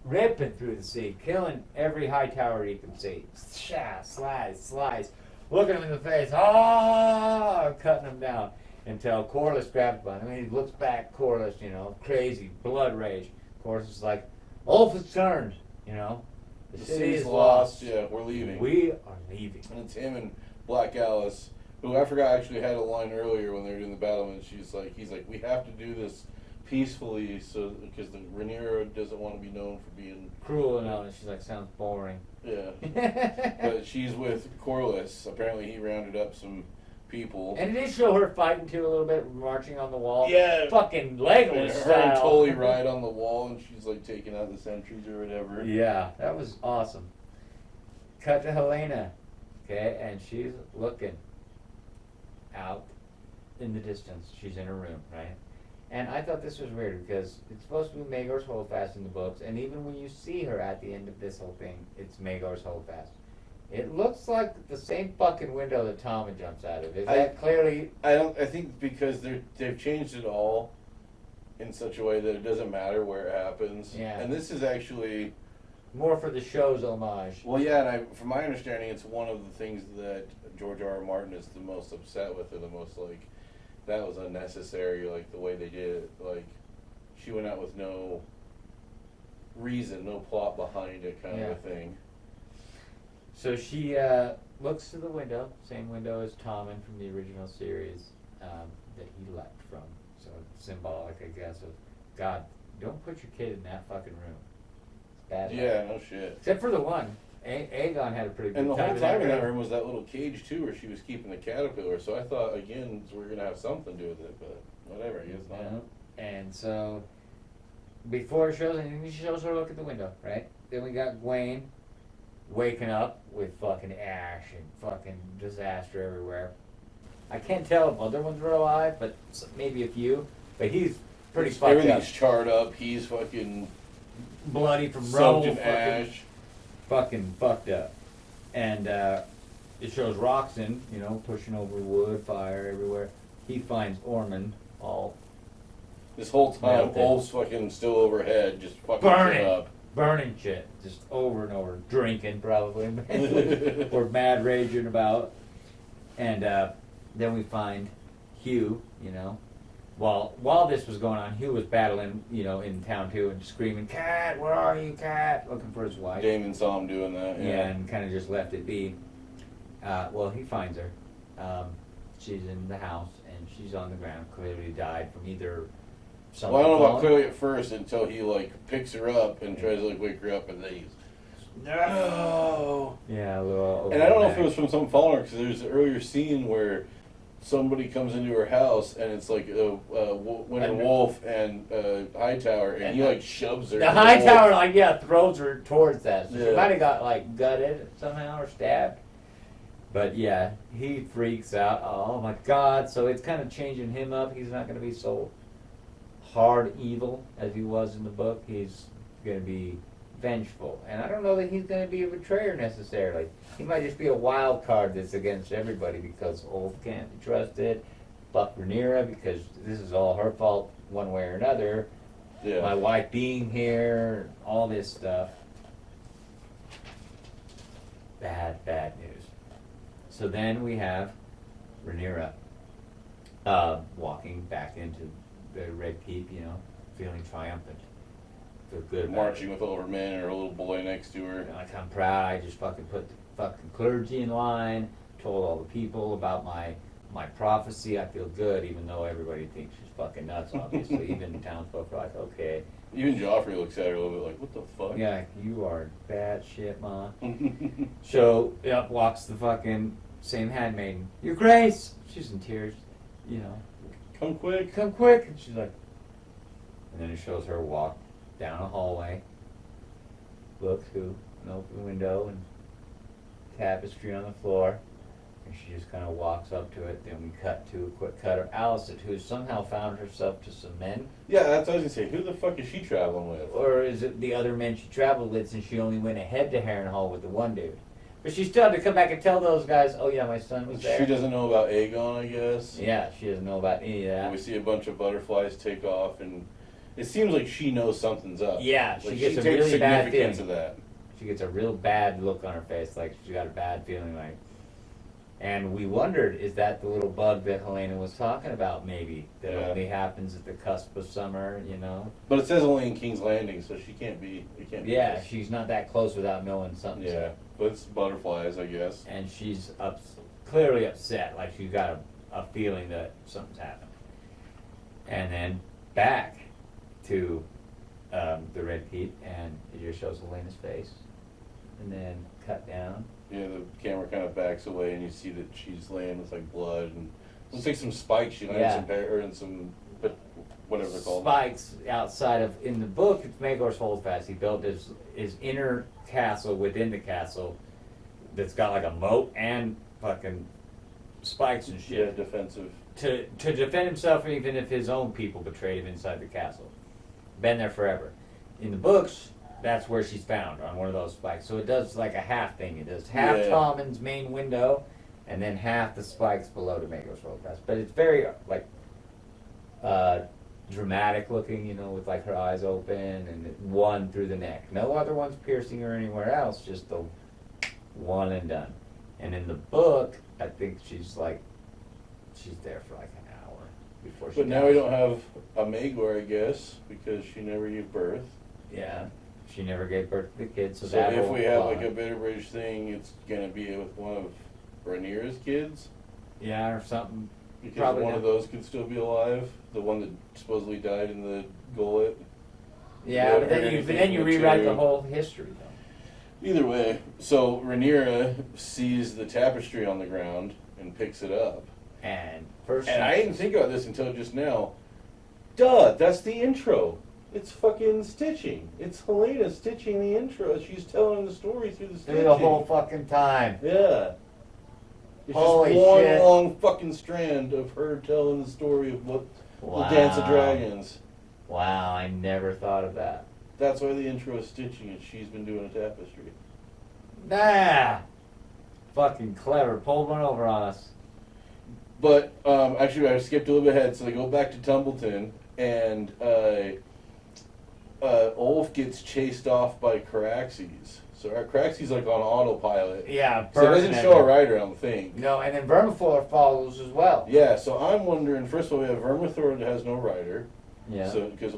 Ripping through the city. Killing every high tower he can see. Slice. Looking him in the face. Cutting him down. Until Corliss grabs him. I mean, he looks back, Corliss, you know, crazy, blood rage. Corliss is like, Ulf has turned, you know. The city city's is lost. Yeah, we're leaving. We are leaving. And it's him and Black Alice, who I forgot actually had a line earlier when they were doing the battle, and he's like, we have to do this peacefully, so because the Rhaenyra doesn't want to be known for being Cruel and all, and she's like, sounds boring. yeah. But she's with Corliss. Apparently, he rounded up some people. And it did show her fighting too a little bit, marching on the wall. Yeah. Fucking And Legolas her style. and Tully ride on the wall, and she's like taking out the sentries or whatever. Yeah, that was awesome. Cut to Helena, okay, and she's looking out in the distance. She's in her room, right? And I thought this was weird because it's supposed to be Maegor's Holdfast in the books, and even when you see her at the end of this whole thing, it's Maegor's Holdfast. It looks like the same fucking window that Tommen jumps out of. Is that clearly? I think because they've changed it all in such a way that it doesn't matter where it happens. Yeah. And this is actually More for the show's homage. well, yeah. And from my understanding, it's one of the things that George R. R. Martin is the most upset with, or the most like that was unnecessary. Like the way they did it. Like she went out with no reason, no plot behind it, kind of a thing. So she looks to the window, same window as Tommen from the original series that he left from. So it's symbolic, I guess, of God, don't put your kid in that fucking room. It's bad. Yeah, no shit. Except for the one. Aegon had a pretty good And the time whole time in that room was that little cage too, where she was keeping the caterpillar. So I thought again we're gonna have something to do with it, but whatever. I guess not. Yeah. And so before it shows anything, she shows her look at the window, right? Then we got Gwaine waking up with fucking ash and fucking disaster everywhere. I can't tell if other ones were alive, but maybe a few. But he's pretty fucked up. Everything's charred up. He's fucking Bloody from soaked rubble. in ash. Fucking fucked up. And it shows Roxon, you know, pushing over wood, fire everywhere. He finds Ormond all This whole time, Melted. Ulf's fucking still overhead, just fucking burning, shit up. burning shit, just over and over, drinking probably, or mad raging about. And then we find Hugh, you know. While this was going on, Hugh was battling, you know, in town too, and screaming, "Cat, where are you, Cat?" Looking for his wife. Damon saw him doing that. Yeah, and kind of just left it be. Well, he finds her. She's in the house, and she's on the ground, clearly died from either something. Well, I don't know about falling- clearly at first until he like picks her up and tries to like wake her up, and then he's no. Yeah, a little. And I don't know if it was from some follower because there's an earlier scene where somebody comes into her house and it's like Winter And- Wolf and Hightower, and he like shoves her. The in high hole. tower, like, throws her towards that. So she Yeah. might have got, like, gutted somehow or stabbed. But yeah, he freaks out. Oh my God! So it's kind of changing him up. He's not going to be so hard evil as he was in the book. He's going to be vengeful, and I don't know that he's going to be a betrayer necessarily. He might just be a wild card that's against everybody because Ulf can't be trusted. Fuck Rhaenyra because this is all her fault one way or another. Yeah. My wife being here, all this stuff. Bad news. So then we have Rhaenyra walking back into the Red Keep, you know, feeling triumphant. Feel good about Marching it. with all her men and her little boy next to her. Like, I'm proud. I just fucking put the fucking clergy in line, told all the people about my prophecy. I feel good, even though everybody thinks she's fucking nuts, obviously. Even the townsfolk are like, okay. Even Joffrey looks at her a little bit like, what the fuck? Yeah, you are bad shit, Ma. So, up walks the fucking same handmaiden. Your Grace! She's in tears, you know. Come quick. Come quick! And she's like, and then it shows her walk down a hallway, look through an open window and tapestry on the floor, and she just kind of walks up to it. Then we cut to a quick cut of Alicent, who's somehow found herself to some men. Yeah, that's what I was gonna say. Who the fuck is she traveling with? Or is it the other men she traveled with since she only went ahead to Harrenhal with the one dude? But she still had to come back and tell those guys, oh yeah, my son was there. She doesn't know about Aegon, I guess. Yeah, she doesn't know about any of And that. we see a bunch of butterflies take off, and it seems like she knows something's up. Yeah, she Like, gets a takes really bad significance feeling. of that. She gets a real bad look on her face, like she got a bad feeling, like. And we wondered, is that the little bug that Helena was talking about, maybe? That Yeah. only happens at the cusp of summer, you know? But it says only in King's Landing, so she can't be. It can't be. Yeah, this. she's not that close without knowing something's Yeah, up. but it's butterflies, I guess. And she's clearly upset, like she's got a feeling that something's happened. And then back to the Red Keep, and it just shows Helena's face. And then cut down. Yeah, the camera kind of backs away, and you see that she's laying with like blood and looks like some spikes. She lands Yeah. some or in some, but whatever they're called. Spikes outside of, in the book, it's Maegor's Holdfast. He built his inner castle within the castle that's got like a moat and fucking spikes and Yeah, shit. defensive. To defend himself even if his own people betrayed him inside the castle. Been there forever. In the books, that's where she's found, on one of those spikes. So it does like a half thing. It does half Yeah. Tommen's main window, and then half the spikes below to Maegor's Holdfast. But it's very, like, dramatic looking, you know, with like her eyes open and one through the neck. No other ones piercing her anywhere else, just the one and done. And in the book, I think she's there for like an hour before she But now dies. we don't have a Maegor, I guess, because she never gave birth. Yeah, she never gave birth to the kid, so So that if whole we have plot- like a Bitter Bridge thing, it's gonna be with one of Rhaenyra's kids. yeah, or something. Because Probably one not. of those could still be alive. The one that supposedly died in the gullet. Yeah, Yeah, but then you anything rewrite the material. whole history though. Either way, so Rhaenyra sees the tapestry on the ground and picks it up. And first, And I didn't think about this until just now. Duh, that's the intro. It's fucking stitching. It's Helena stitching the intro. She's telling the story through the stitching. through the whole fucking time. Yeah. It's Holy just one shit. long fucking strand of her telling the story of what the Dance of Wow. Dragons. Wow, I never thought of that. That's why the intro is stitching, and she's been doing a tapestry. Nah, fucking clever. Pulled one over on us. But actually, I skipped a little bit ahead, so they go back to Tumbleton, and Ulf gets chased off by Caraxes. So Caraxes like on autopilot. Yeah, So it doesn't Burton show a and- rider, I don't think. No, and then Vermiflor follows as well. Yeah, so I'm wondering. First of all, we have Vermithor that has no rider. Yeah. So because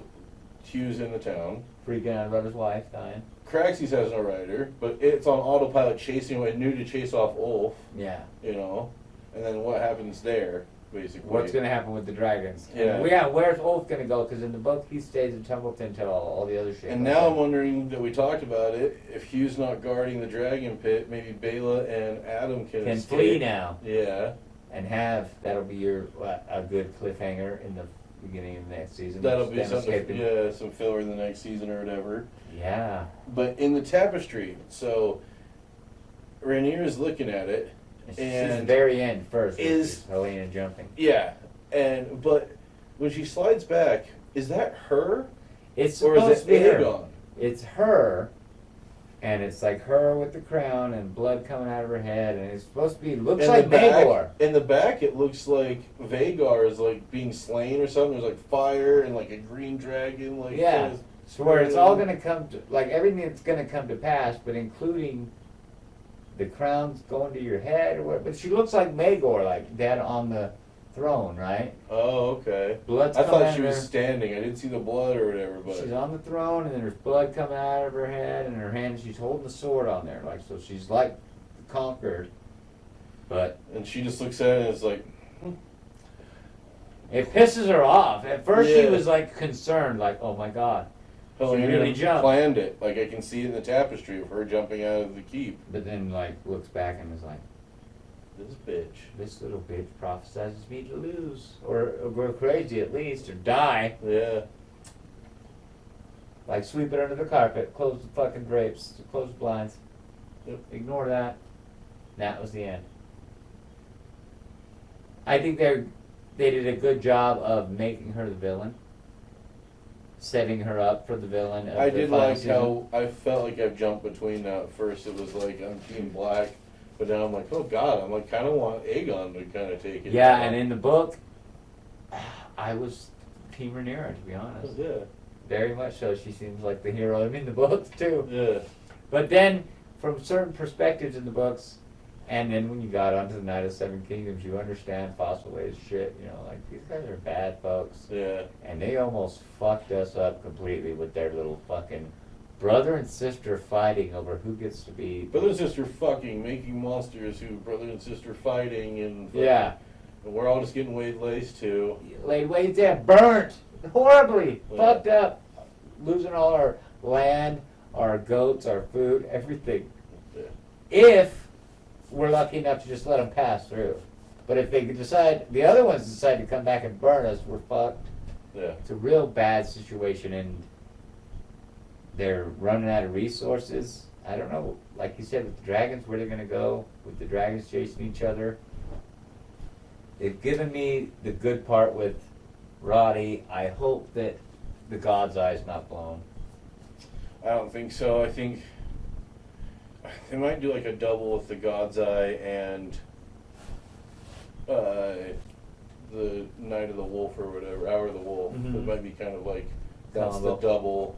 Hugh's in the town. Freaking out about his wife dying. Caraxes has no rider, but it's on autopilot chasing away, knew to chase off Ulf. Yeah. You know, and then what happens there, basically? What's going to happen with the dragons? Yeah. And, yeah, where's Ulf going to go? Because in the book, he stays in Templeton until all the other shit. And goes now down. I'm wondering that we talked about it. If Hugh's not guarding the dragon pit, maybe Bela and Adam can Can escape. flee now. Yeah, And that'll be your a good cliffhanger in the beginning of next season. that'll with be them something. escaping. Yeah, some filler in the next season or whatever. Yeah. But in the tapestry, so Rhaenyra's looking at it, She's And the very end first. is- Helena jumping? Yeah, but when she slides back, is that her It's or supposed is to be it her. Aegon? It's her, and it's like her with the crown and blood coming out of her head, and it's supposed to be looks In like the back- Maegor. In the back, it looks like Vagar is like being slain or something. There's like fire and like a green dragon. Like Yeah. kinda- So where it's all gonna come to, like everything that's gonna come to pass, but including the crown's going to your head or what. But she looks like Maegor, like dead on the throne, right? Oh, okay. Blood's I coming thought out she of was her. standing. I didn't see the blood or whatever, but She's on the throne, and then there's blood coming out of her head, and her hand. She's holding the sword on there, like so. She's like conquered, but and she just looks at it and is like, it pisses her off. At first, she Yeah. was like concerned, like, "Oh my god," Helena really jumped. planned it. Like I can see it in the tapestry of her jumping out of the keep. but then like looks back and is like, This bitch. "This little bitch prophesizes me to lose, or go crazy at least, or die." Yeah. Like sweep it under the carpet, close the fucking drapes, close the blinds. Yep. Ignore that. That was the end. I think they did a good job of making her the villain, setting her up for the villain. Of I the did final like season. how I felt like I've jumped between now. At first, it was like I'm Team Black, but now I'm like, oh god, I'm like kind of want Aegon to kind of take it. Yeah, now. and in the book, I was Team Rhaenyra, to be Oh, honest. yeah, Very much so. She seems like the hero in the books too. yeah, But then, from certain perspectives in the books, and then when you got onto the Night of Seven Kingdoms, you understand Fossil Ways shit. You know, like these guys are bad folks, yeah. and they almost fucked us up completely with their little fucking brother and sister fighting over who gets to be. Brother and sister fucking, making monsters who brother and sister fighting, and fucking- Yeah, and we're all just getting laid lace too. laid waste there, burnt horribly, Yeah. fucked up, losing all our land, our goats, our food, everything. Yeah. If we're lucky enough to just let them pass through. But if they decide, the other ones decide to come back and burn us, we're fucked. Yeah. It's a real bad situation, and they're running out of resources. I don't know, like you said, with the dragons, where they're going to go, with the dragons chasing each other. They've given me the good part with Roddy. I hope that the God's Eye's not blown. I don't think so. I think they might do like a double with the God's Eye and the Night of the Wolf or whatever, Hour of the Wolf. Mhm. It might be kind of like that's Combo. the double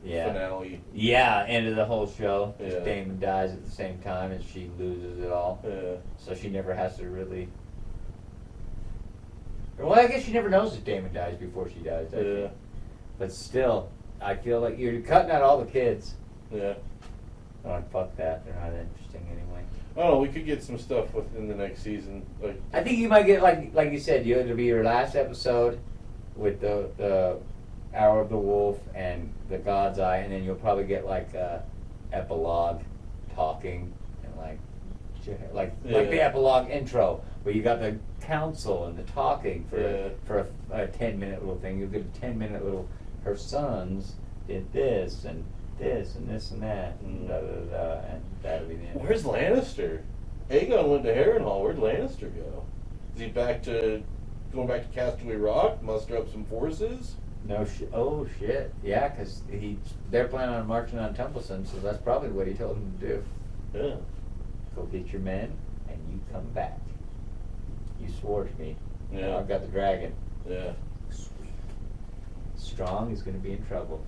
Yeah. finale. Yeah, end of the whole show. Yeah. Damon dies at the same time, and she loses it all. Yeah. So she never has to really. Well, I guess she never knows that Damon dies before she dies, does she? Yeah. But still, I feel like you're cutting out all the kids. Yeah. Oh, fuck that. They're not interesting anyway. I don't know. We could get some stuff within the next season. Like, I think you might get, like you said, it'll be your last episode with the Hour of the Wolf and the God's Eye, and then you'll probably get like a epilogue talking and like the Yeah. epilogue intro where you got the council and the talking Yeah. for a 10-minute little thing. You'll get a 10-minute little. Her sons did this and this and this and that and da da da, da, and that'll be the end. where's Lannister? Aegon went to Harrenhal. Where'd Lannister go? Is he going back to Castaway Rock? Muster up some forces? No oh shit. Yeah, because they're planning on marching on Templeton, so that's probably what he told them to do. Yeah. Go get your men and you come back. You swore to me. Now Yeah. I've got the dragon. Yeah. Sweet. Strong is gonna be in trouble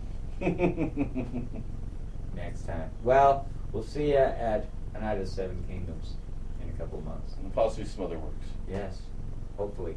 next time. Well, we'll see you at A Night of the Seven Kingdoms in a couple of months. And possibly some other works. Yes. Hopefully.